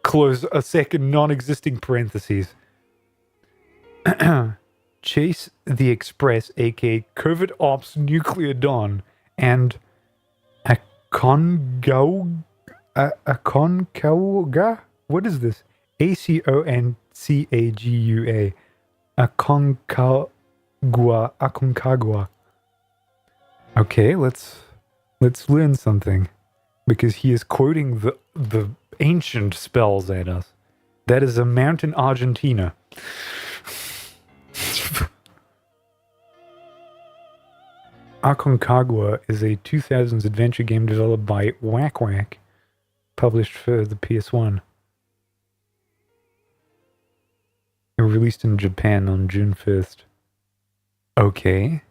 close a second non-existing parentheses. Chase the Express, aka Covert Ops Nuclear Dawn, and Aconcagua? What is this? Aconcagua. Okay, let's learn something. Because he is quoting the ancient spells at us. That is a mountain Argentina. Aconcagua is a 2000s adventure game developed by Whack Whack, published for the PS1. It released in Japan on June 1st. Okay.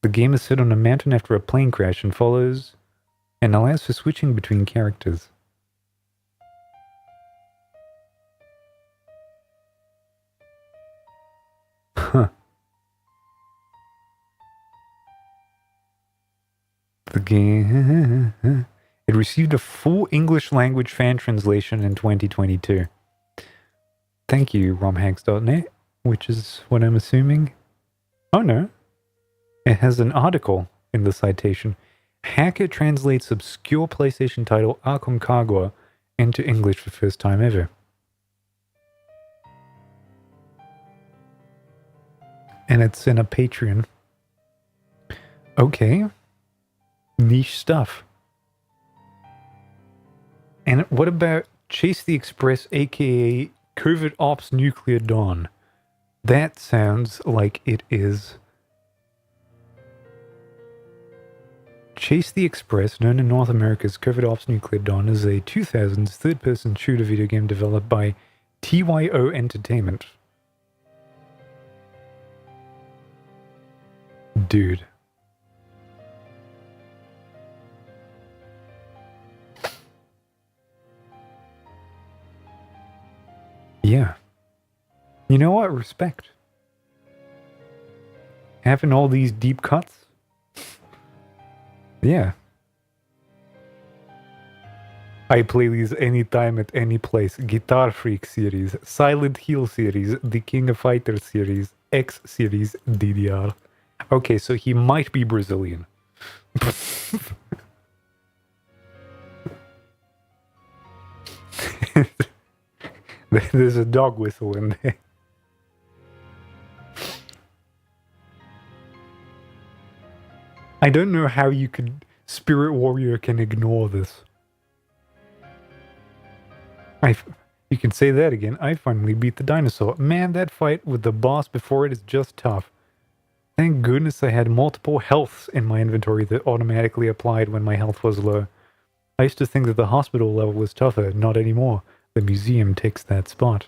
The game is set on a mountain after a plane crash and follows and allows for switching between characters. Huh. The game... It received a full English language fan translation in 2022. Thank you, romhacks.net, which is what I'm assuming. Oh no. It has an article in the citation. Hacker translates obscure PlayStation title Aconcagua into English for first time ever. And it's in a Patreon. Okay. Niche stuff. And what about Chase the Express, aka Covert Ops Nuclear Dawn? That sounds like it is. Chase the Express, known in North America as Covert Ops Nuclear Dawn, is a 2000s third-person shooter video game developed by TYO Entertainment. Dude. Yeah. You know what? Respect. Having all these deep cuts? Yeah. I play these anytime at any place. Guitar Freak series, Silent Hill series, The King of Fighters series, X series, DDR. Okay, so he might be Brazilian. There's a dog whistle in there. I don't know how you could... Spirit Warrior can ignore this. You can say that again. I finally beat the dinosaur. Man, that fight with the boss before it is just tough. Thank goodness I had multiple healths in my inventory that automatically applied when my health was low. I used to think that the hospital level was tougher. Not anymore. The museum takes that spot.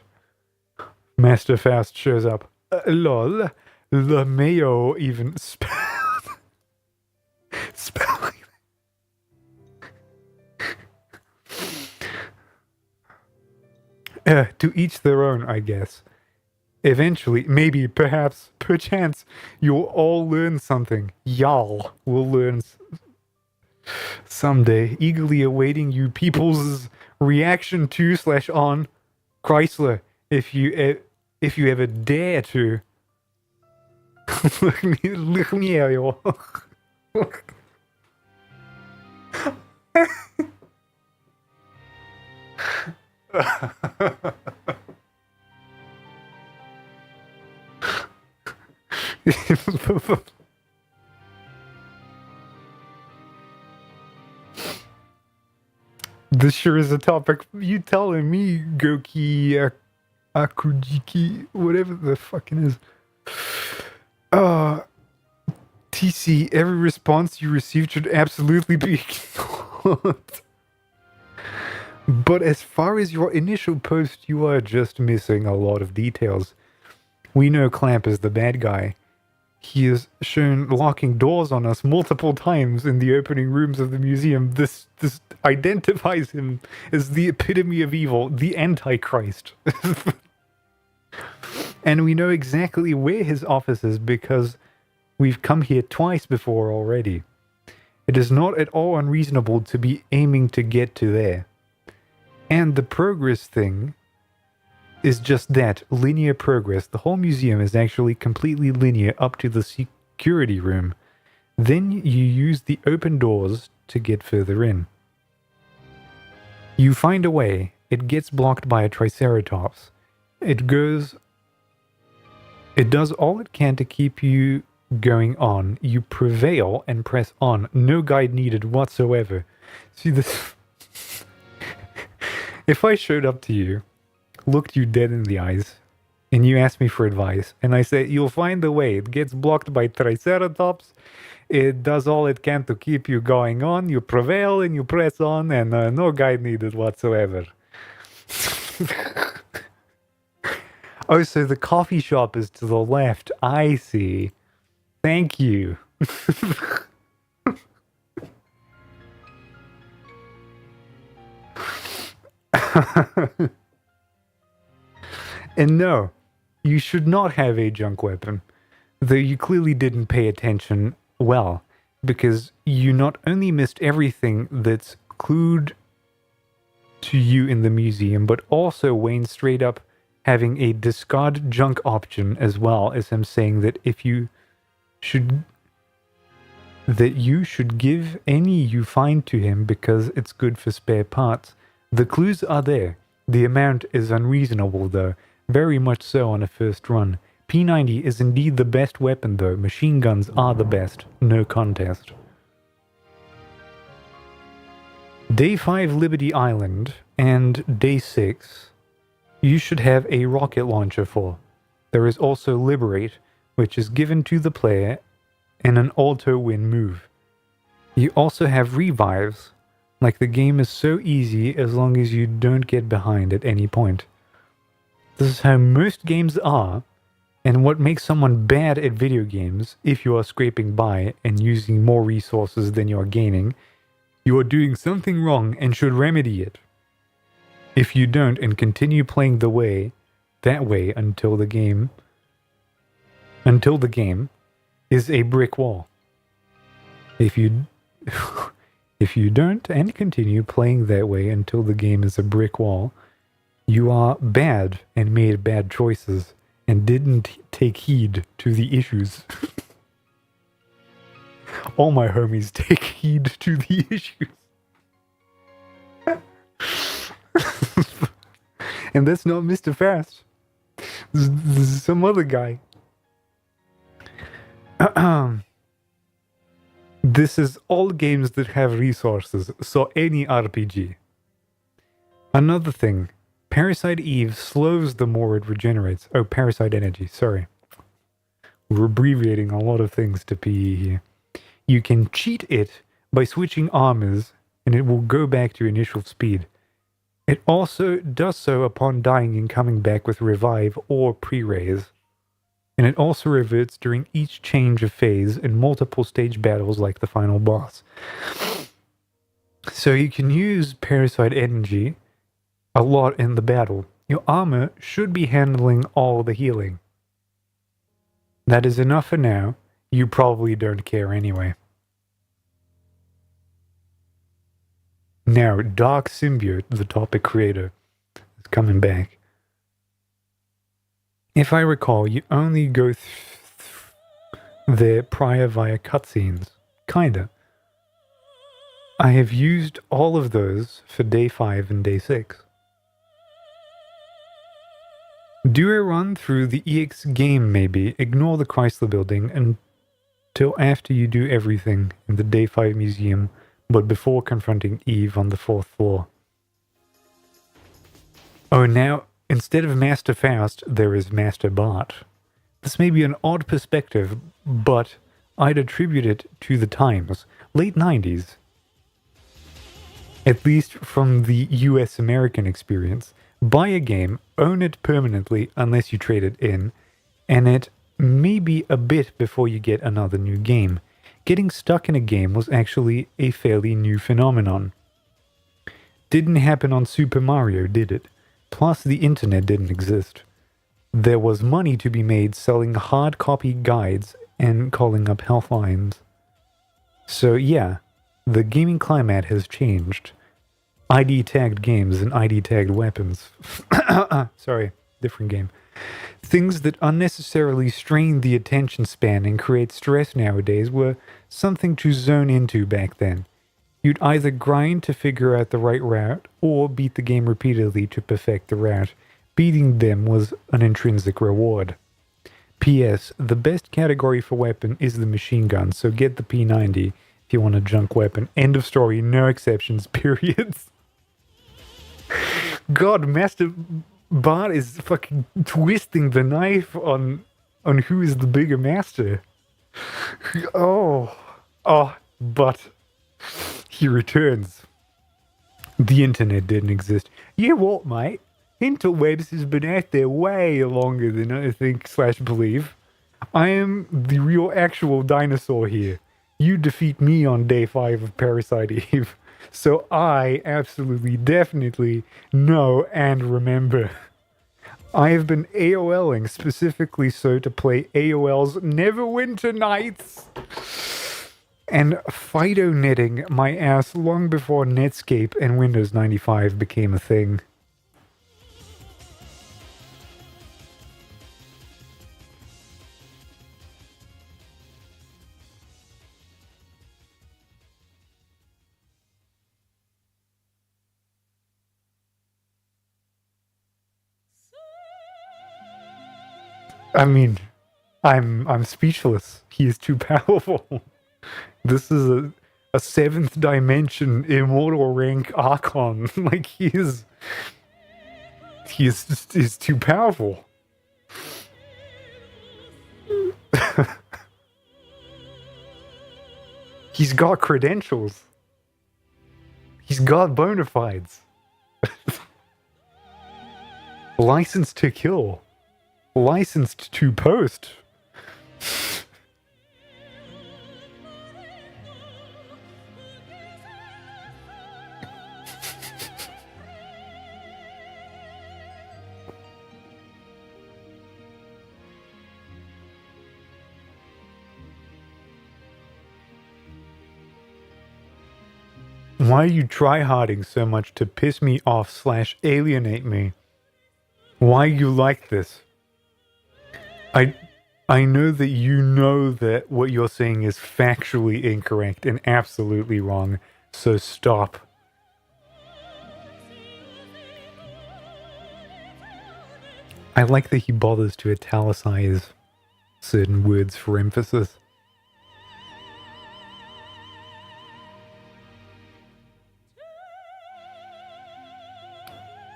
Master Fast shows up. Lol. The Mayo even spelling. To each their own, I guess. Eventually, maybe, perhaps, perchance, you'll all learn something. Y'all will learn someday. Eagerly awaiting you people's reaction to/on Chrysler, if you ever dare to. Look me at you. This sure is a topic. You telling me, Goki Akujiki, whatever the fucking is. TC, every response you received should absolutely be ignored. But as far as your initial post, you are just missing a lot of details. We know Clamp is the bad guy. He is shown locking doors on us multiple times in the opening rooms of the museum. This identifies him as the epitome of evil, the Antichrist. And we know exactly where his office is because we've come here twice before already. It is not at all unreasonable to be aiming to get to there. And the progress thing is just that, linear progress. The whole museum is actually completely linear up to the security room. Then you use the open doors to get further in. You find a way. It gets blocked by a Triceratops. It does all it can to keep you going on, you prevail and press on. No guide needed whatsoever. See this? If I showed up to you, looked you dead in the eyes, and you asked me for advice, and I say, you'll find the way. It gets blocked by Triceratops. It does all it can to keep you going on. You prevail and you press on, and no guide needed whatsoever. Oh, so the coffee shop is to the left. I see. Thank you. And no, you should not have a junk weapon, though you clearly didn't pay attention well, because you not only missed everything that's clued to you in the museum, but also Wayne straight up having a discard junk option, as well as him saying that you should give any you find to him because it's good for spare parts. The clues are there. The amount is unreasonable, though. Very much so on a first run. P90 is indeed the best weapon, though. Machine guns are the best. No contest. Day 5 Liberty Island and Day 6 you should have a rocket launcher for. There is also Liberate, which is given to the player in an auto-win move. You also have revives, like the game is so easy as long as you don't get behind at any point. This is how most games are, and what makes someone bad at video games, if you are scraping by and using more resources than you are gaining, you are doing something wrong and should remedy it. If you don't and continue playing that way until the game is a brick wall. If you don't and continue playing that way until the game is a brick wall, you are bad and made bad choices and didn't take heed to the issues. All my homies take heed to the issues. And that's not Mr. Fast. This is some other guy. This is all games that have resources, so any RPG. Another thing, Parasite Eve slows the more it regenerates. Oh, Parasite Energy, sorry. We're abbreviating a lot of things to PE here. You can cheat it by switching armors, and it will go back to your initial speed. It also does so upon dying and coming back with revive or pre-raise. And it also reverts during each change of phase in multiple stage battles like the final boss. So you can use Parasite Energy a lot in the battle. Your armor should be handling all the healing. That is enough for now. You probably don't care anyway. Now, Dark Symbiote, the topic creator, is coming back. If I recall, you only go there prior via cutscenes. Kinda. I have used all of those for Day 5 and Day 6. Do a run through the EX game maybe, ignore the Chrysler building until after you do everything in the Day 5 museum, but before confronting Eve on the 4th floor. Oh, now, instead of Master Faust, there is Master Bart. This may be an odd perspective, but I'd attribute it to the times. Late 90s. At least from the US-American experience. Buy a game, own it permanently unless you trade it in, and it may be a bit before you get another new game. Getting stuck in a game was actually a fairly new phenomenon. Didn't happen on Super Mario, did it? Plus, the internet didn't exist. There was money to be made selling hard copy guides and calling up health lines. So yeah, the gaming climate has changed. ID tagged games and ID tagged weapons. Sorry, different game. Things that unnecessarily strain the attention span and create stress nowadays were something to zone into back then. You'd either grind to figure out the right route or beat the game repeatedly to perfect the route. Beating them was an intrinsic reward. P.S. The best category for weapon is the machine gun, so get the P90 if you want a junk weapon. End of story. No exceptions. Periods. God, Master Bart is fucking twisting the knife on who is the bigger master. Oh, but he returns. The internet didn't exist. Yeah, what, mate? Interwebs has been out there way longer than I think / believe. I am the real actual dinosaur here. You defeat me on day 5 of Parasite Eve. So I absolutely, definitely know and remember. I have been AOLing specifically so to play AOL's Neverwinter Nights and FidoNetting my ass long before Netscape and Windows 95 became a thing. I mean, I'm speechless. He is too powerful. This is a 7th dimension immortal rank Archon. Like he's too powerful. He's got credentials. He's got bona fides. License to kill. Licensed to post. Why are you tryharding so much to piss me off / alienate me? Why you like this? I know that you know that what you're saying is factually incorrect and absolutely wrong, so stop. I like that he bothers to italicize certain words for emphasis.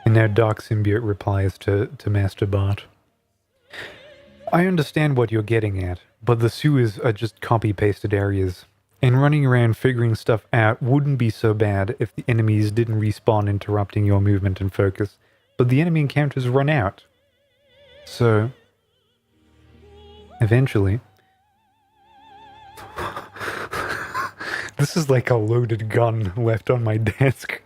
And now Dark Symbiote replies to Master Bart. I understand what you're getting at, but the sewers are just copy-pasted areas. And running around figuring stuff out wouldn't be so bad if the enemies didn't respawn interrupting your movement and focus, but the enemy encounters run out. So, eventually... This is like a loaded gun left on my desk.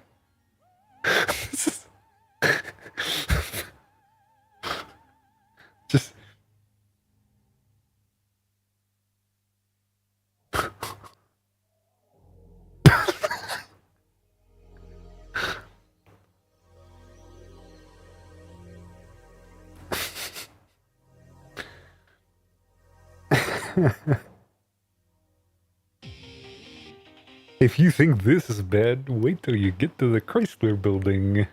Just... If you think this is bad, wait till you get to the Chrysler building.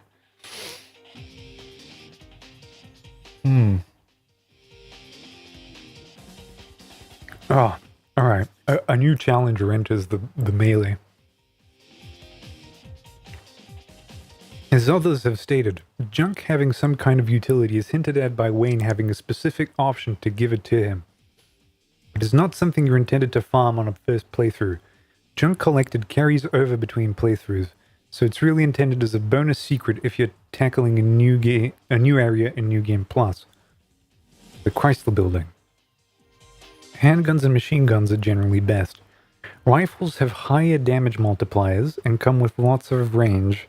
Oh, alright. A new challenger enters the melee. As others have stated, junk having some kind of utility is hinted at by Wayne having a specific option to give it to him. It is not something you're intended to farm on a first playthrough. Junk collected carries over between playthroughs, so it's really intended as a bonus secret if you're tackling a new area in New Game Plus. The Chrysler Building. Handguns and machine guns are generally best. Rifles have higher damage multipliers and come with lots of range,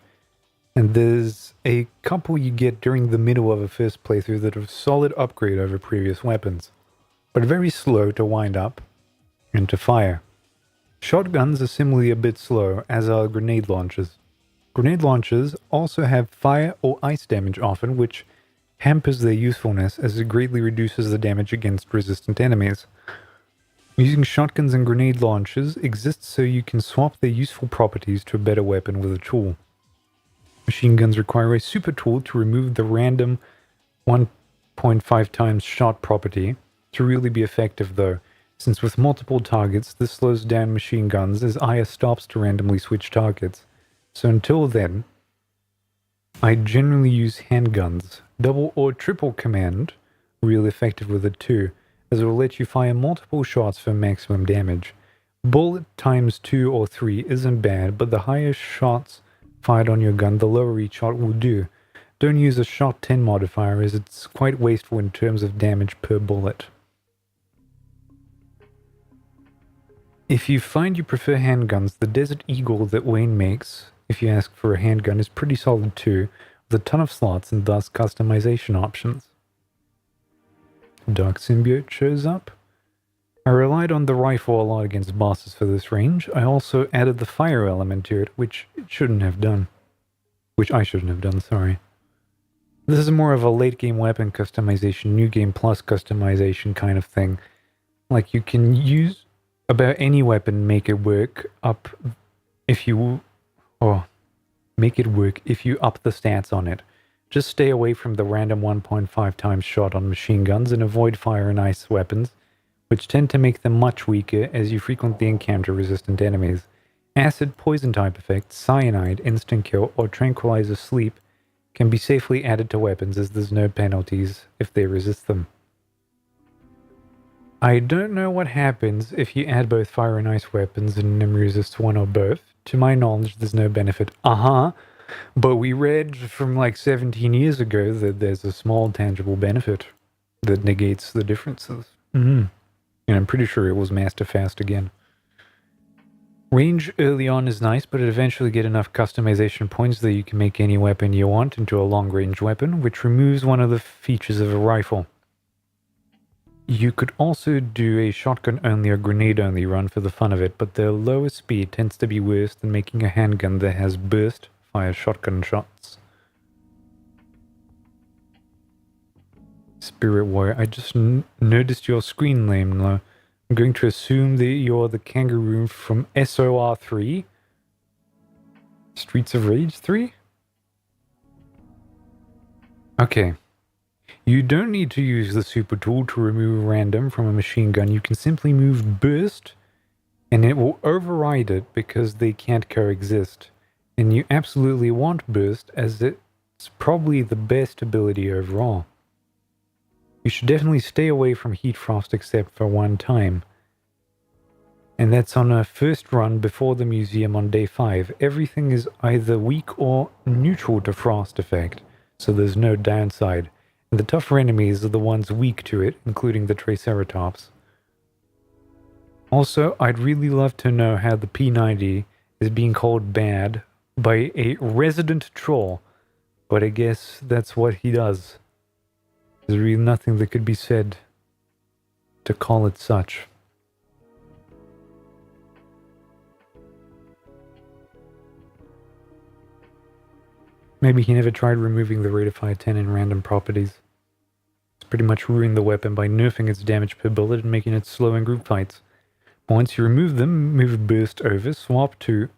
and there's a couple you get during the middle of a first playthrough that are a solid upgrade over previous weapons, but very slow to wind up and to fire. Shotguns are similarly a bit slow, as are grenade launchers. Grenade launchers also have fire or ice damage often, which hampers their usefulness as it greatly reduces the damage against resistant enemies. Using shotguns and grenade launchers exists so you can swap their useful properties to a better weapon with a tool. Machine guns require a super tool to remove the random 1.5 times shot property, to really be effective though, since with multiple targets, this slows down machine guns as IS stops to randomly switch targets. So until then, I generally use handguns, double or triple command, really effective with it too, as it will let you fire multiple shots for maximum damage. Bullet times 2 or 3 isn't bad, but the higher shots fired on your gun, the lower each shot will do. Don't use a shot 10 modifier as it's quite wasteful in terms of damage per bullet. If you find you prefer handguns, the Desert Eagle that Wayne makes, if you ask for a handgun, is pretty solid too, with a ton of slots and thus customization options. Dark Symbiote shows up. I relied on the rifle a lot against bosses for this range. I also added the fire element to it, which I shouldn't have done, sorry. This is more of a late game weapon customization, new game plus customization kind of thing. Like you can use about any weapon, make it work if you up the stats on it. Just stay away from the random 1.5 times shot on machine guns and avoid fire and ice weapons, which tend to make them much weaker as you frequently encounter resistant enemies. Acid, poison type effects, cyanide, instant kill, or tranquilizer sleep can be safely added to weapons as there's no penalties if they resist them. I don't know what happens if you add both fire and ice weapons and enemy resists one or both. To my knowledge, there's no benefit. But we read from like 17 years ago that there's a small tangible benefit that negates the differences. And I'm pretty sure it was Master Fast again. Range early on is nice, but it eventually get enough customization points that you can make any weapon you want into a long-range weapon, which removes one of the features of a rifle. You could also do a shotgun-only or grenade-only run for the fun of it, but the lower speed tends to be worse than making a handgun that has burst fire shotgun shots. Spirit Warrior, I just noticed your screen name now. I'm going to assume that you're the kangaroo from SOR 3? Streets of Rage 3? Okay. You don't need to use the super tool to remove random from a machine gun. You can simply move burst and it will override it because they can't coexist. And you absolutely want burst as it's probably the best ability overall. You should definitely stay away from Heat Frost except for one time. And that's on a first run before the museum on day 5. Everything is either weak or neutral to Frost effect, so there's no downside. And the tougher enemies are the ones weak to it, including the Triceratops. Also, I'd really love to know how the P90 is being called bad by a resident troll, but I guess that's what he does. There's really nothing that could be said to call it such. Maybe he never tried removing the rate of fire 10 in random properties. It's pretty much ruined the weapon by nerfing its damage per bullet and making it slow in group fights. Once you remove them, move burst over, swap to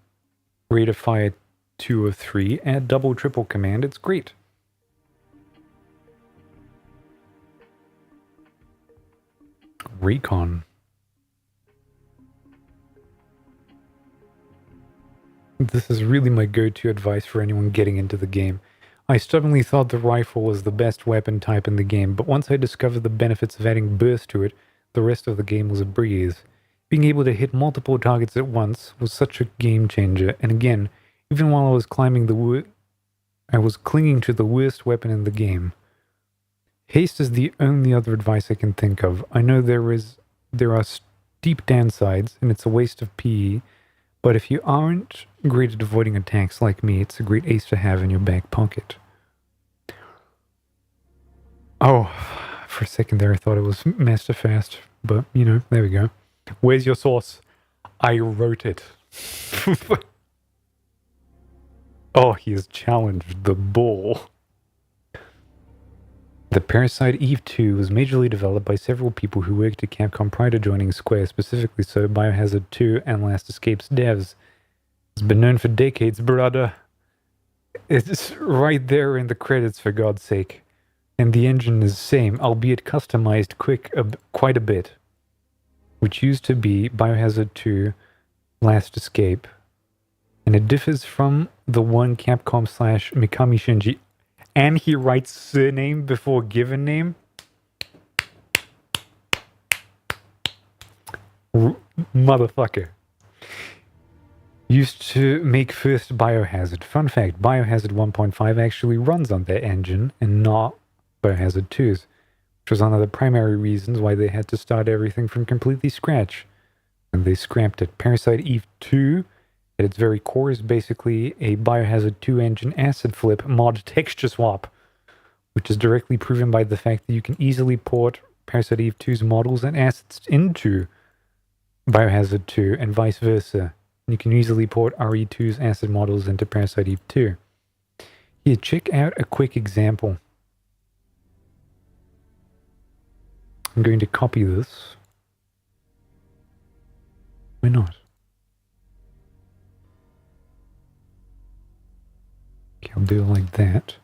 rate of fire 2 or 3, add double triple command, it's great. Recon. This is really my go-to advice for anyone getting into the game. I stubbornly thought the rifle was the best weapon type in the game, but once I discovered the benefits of adding burst to it, the rest of the game was a breeze. Being able to hit multiple targets at once was such a game changer, and again, even while I was climbing I was clinging to the worst weapon in the game. Haste is the only other advice I can think of. I know there are steep downsides, and it's a waste of PE, but if you aren't great at avoiding attacks like me, it's a great ace to have in your back pocket. Oh, for a second there I thought it was Master Fast, but, you know, there we go. Where's your source? I wrote it. Oh, he has challenged the bull. The Parasite Eve 2 was majorly developed by several people who worked at Capcom prior to joining Square, specifically so Biohazard 2 and Last Escape's devs. It's been known for decades, brother. It's right there in the credits, for God's sake. and the engine is the same, albeit customized quite a bit, which used to be Biohazard 2 Last Escape, and it differs from the one Capcom / Mikami Shinji, and he writes surname before given name. Motherfucker. Used to make first Biohazard. Fun fact, Biohazard 1.5 actually runs on their engine and not Biohazard 2's, which was one of the primary reasons why they had to start everything from completely scratch. And they scrapped it. Parasite Eve 2, at its very core, is basically a Biohazard 2 engine acid flip mod texture swap, which is directly proven by the fact that you can easily port Parasite Eve 2's models and assets into Biohazard 2 and vice versa. You can easily port RE2's acid models into Parasite Eve 2. Here, check out a quick example. I'm going to copy this. Why not? Okay, I'll do it like that.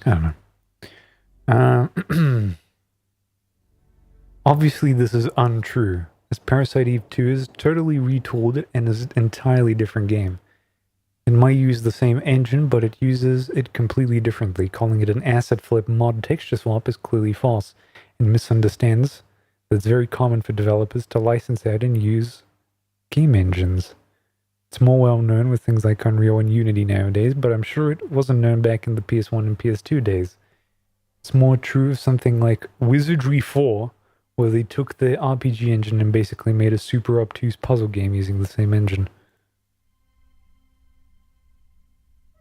I don't know. Obviously, this is untrue, as Parasite Eve 2 is totally retooled and is an entirely different game. It might use the same engine, but it uses it completely differently. Calling it an asset flip mod texture swap is clearly false and misunderstands that it's very common for developers to license out and use game engines. It's more well known with things like Unreal and Unity nowadays, but I'm sure it wasn't known back in the PS1 and PS2 days. It's more true of something like Wizardry 4, where they took the RPG engine and basically made a super obtuse puzzle game using the same engine.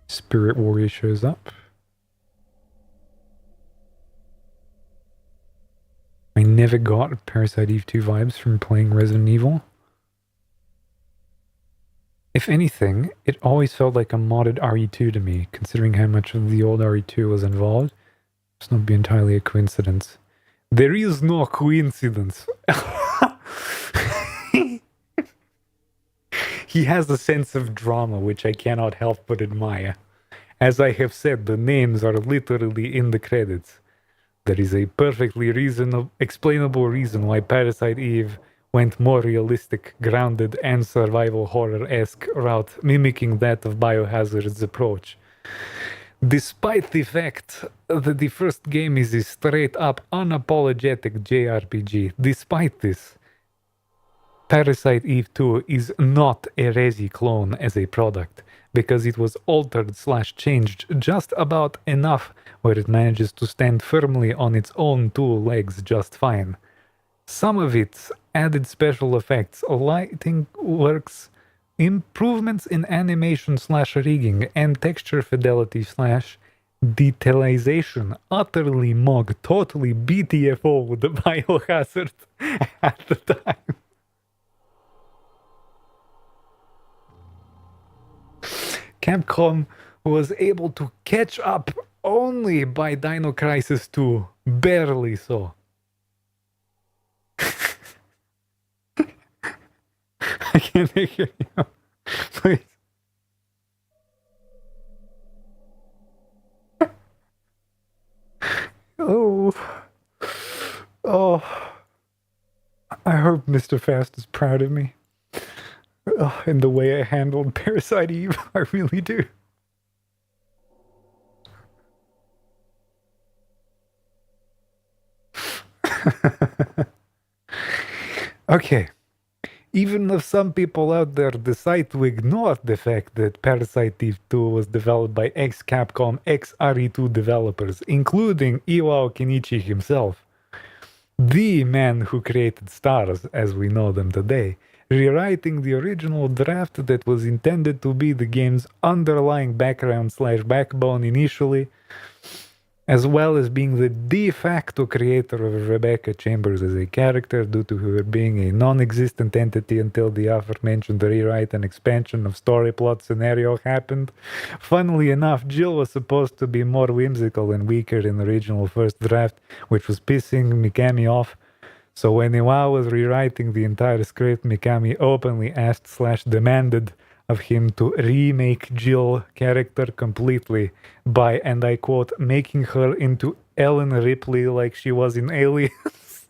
Spirit Warrior shows up. I never got Parasite Eve 2 vibes from playing Resident Evil. If anything, it always felt like a modded RE2 to me, considering how much of the old RE2 was involved. It's not be entirely a coincidence. There is no coincidence. He has a sense of drama, which I cannot help but admire. As I have said, the names are literally in the credits. There is a perfectly explainable reason why Parasite Eve went more realistic, grounded, and survival horror-esque route, mimicking that of Biohazard's approach. Despite the fact that the first game is a straight-up, unapologetic JRPG, despite this, Parasite Eve 2 is not a Resi clone as a product, because it was altered/changed just about enough where it manages to stand firmly on its own two legs just fine. Some of its added special effects, lighting works, improvements in animation/rigging, and texture fidelity/detailization utterly mog totally BTFO the Biohazard at the time. Capcom was able to catch up only by Dino Crisis 2, barely so. I can't hear you. Please. Oh. I hope Mr. Fast is proud of me. In the way I handled Parasite Eve, I really do. Okay. Even if some people out there decide to ignore the fact that Parasite Eve 2 was developed by ex-Capcom, ex-RE2 developers, including Iwao Kenichi himself, the man who created Stars as we know them today, rewriting the original draft that was intended to be the game's underlying background/backbone initially, as well as being the de facto creator of Rebecca Chambers as a character due to her being a non-existent entity until the aforementioned rewrite and expansion of story plot scenario happened. Funnily enough, Jill was supposed to be more whimsical and weaker in the original first draft, which was pissing Mikami off. So when Iwa was rewriting the entire script, Mikami openly asked/demanded of him to remake Jill character completely by, and I quote, making her into Ellen Ripley like she was in Aliens.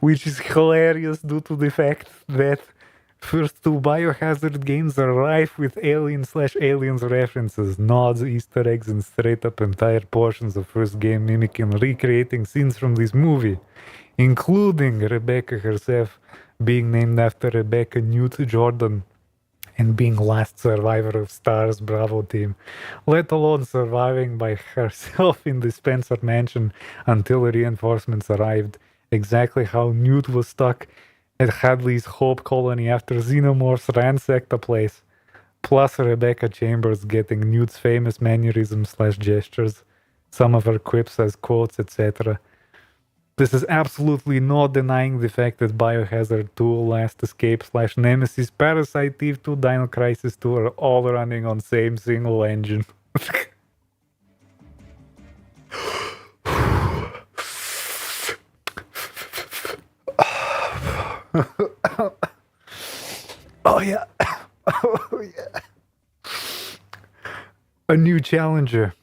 Which is hilarious due to the fact that first two Biohazard games are rife with Alien/Aliens references, nods, Easter eggs, and straight up entire portions of first game mimicking and recreating scenes from this movie, including Rebecca herself being named after Rebecca Newt Jordan and being last survivor of Star's Bravo team, let alone surviving by herself in the Spencer mansion until reinforcements arrived, exactly how Newt was stuck at Hadley's Hope colony after xenomorphs ransacked the place, plus Rebecca Chambers getting Newt's famous mannerisms/gestures, some of her quips as quotes, etc. This is absolutely not denying the fact that Biohazard 2, Last Escape/Nemesis, Parasite, Eve 2, Dino Crisis 2 are all running on same single engine. Oh yeah. Oh yeah. A new challenger.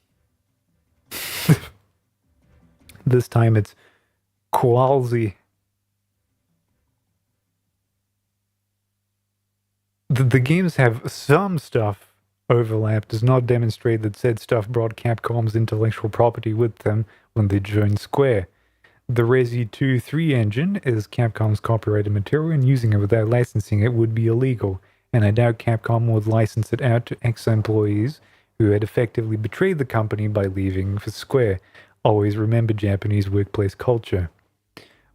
This time it's Qualzy. The games have some stuff overlap, does not demonstrate that said stuff brought Capcom's intellectual property with them when they joined Square. The Resi 2-3 engine is Capcom's copyrighted material, and using it without licensing it would be illegal, and I doubt Capcom would license it out to ex-employees who had effectively betrayed the company by leaving for Square. Always remember Japanese workplace culture.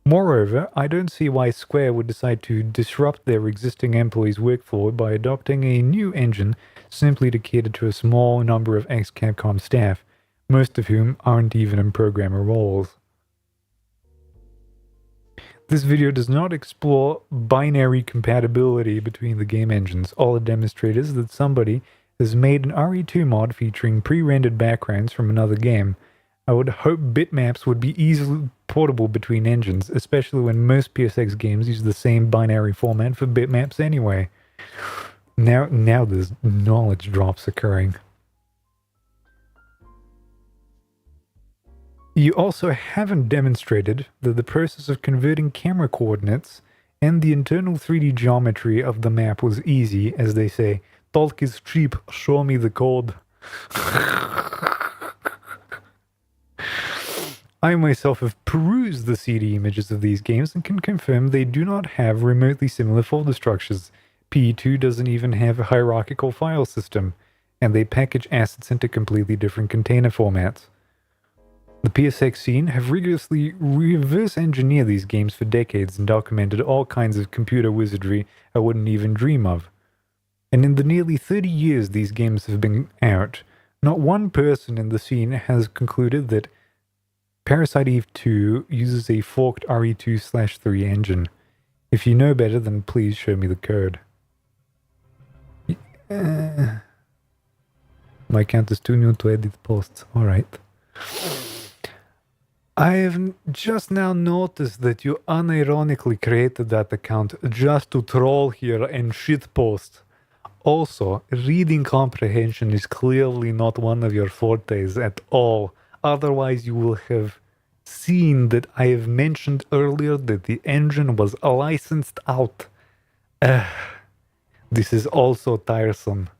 Moreover, I don't see why Square would decide to disrupt their existing employees' workflow by adopting a new engine simply to cater to a small number of ex-Capcom staff, most of whom aren't even in programmer roles. This video does not explore binary compatibility between the game engines. All it demonstrates is that somebody has made an RE2 mod featuring pre-rendered backgrounds from another game. I would hope bitmaps would be easily portable between engines, especially when most PSX games use the same binary format for bitmaps anyway. Now there's knowledge drops occurring. You also haven't demonstrated that the process of converting camera coordinates and the internal 3D geometry of the map was easy, as they say, talk is cheap, show me the code. I myself have perused the CD images of these games and can confirm they do not have remotely similar folder structures. PE2 doesn't even have a hierarchical file system, and they package assets into completely different container formats. The PSX scene have rigorously reverse engineered these games for decades and documented all kinds of computer wizardry I wouldn't even dream of. And in the nearly 30 years these games have been out, not one person in the scene has concluded that Parasite Eve 2 uses a forked RE2/3 engine. If you know better, then please show me the code. My account is too new to edit posts. Alright. I have just now noticed that you unironically created that account just to troll here and shitpost. Also, reading comprehension is clearly not one of your fortes at all. Otherwise, you will have seen that I have mentioned earlier that the engine was licensed out. This is also tiresome.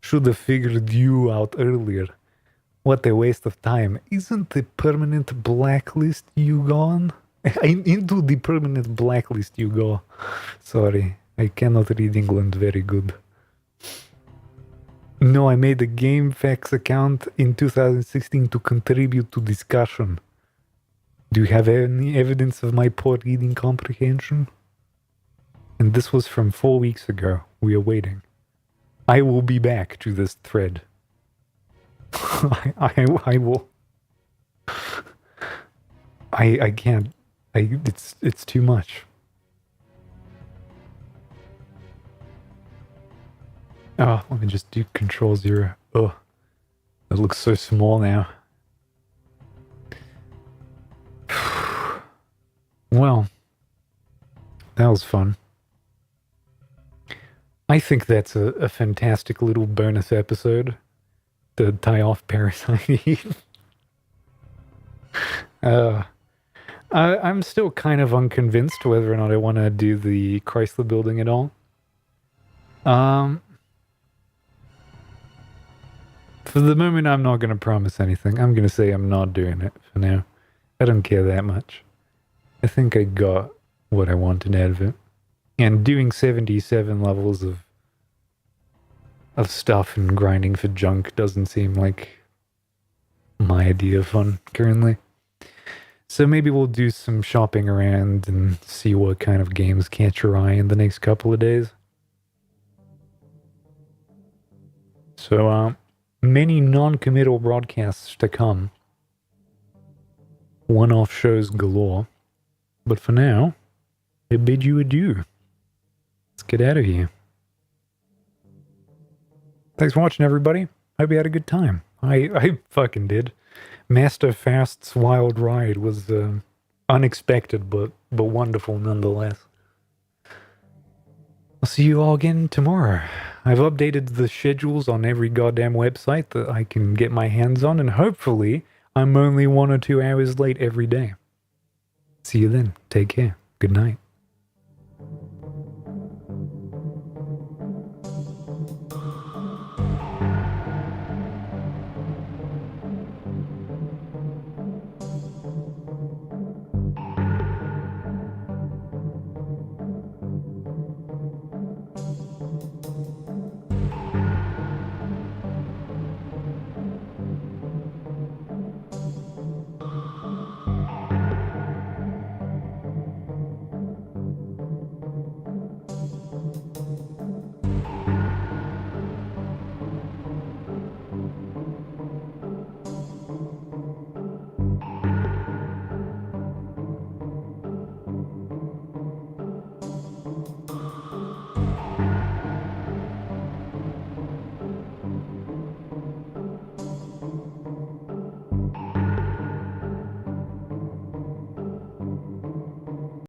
Should have figured you out earlier. What a waste of time. Isn't the permanent blacklist you gone? Into the permanent blacklist you go. Sorry, I cannot read England very good. No, I made a GameFAQs account in 2016 to contribute to discussion. Do you have any evidence of my poor reading comprehension? And this was from 4 weeks ago. We are waiting. I will be back to this thread. I will. I can't. It's too much. Oh, let me just do Control-0. Oh, it looks so small now. Well, that was fun. I think that's a fantastic little bonus episode to tie off Parasite. I'm still kind of unconvinced whether or not I want to do the Chrysler building at all. For the moment, I'm not going to promise anything. I'm going to say I'm not doing it for now. I don't care that much. I think I got what I wanted out of it. And doing 77 levels of stuff and grinding for junk doesn't seem like my idea of fun currently. So maybe we'll do some shopping around and see what kind of games catch your eye in the next couple of days. So, many non-committal broadcasts to come. One-off shows galore. But for now, I bid you adieu. Let's get out of here. Thanks for watching, everybody. Hope you had a good time. I fucking did. Master Fast's wild ride was unexpected, but wonderful nonetheless. I'll see you all again tomorrow. I've updated the schedules on every goddamn website that I can get my hands on, and hopefully I'm only 1 or 2 hours late every day. See you then. Take care. Good night.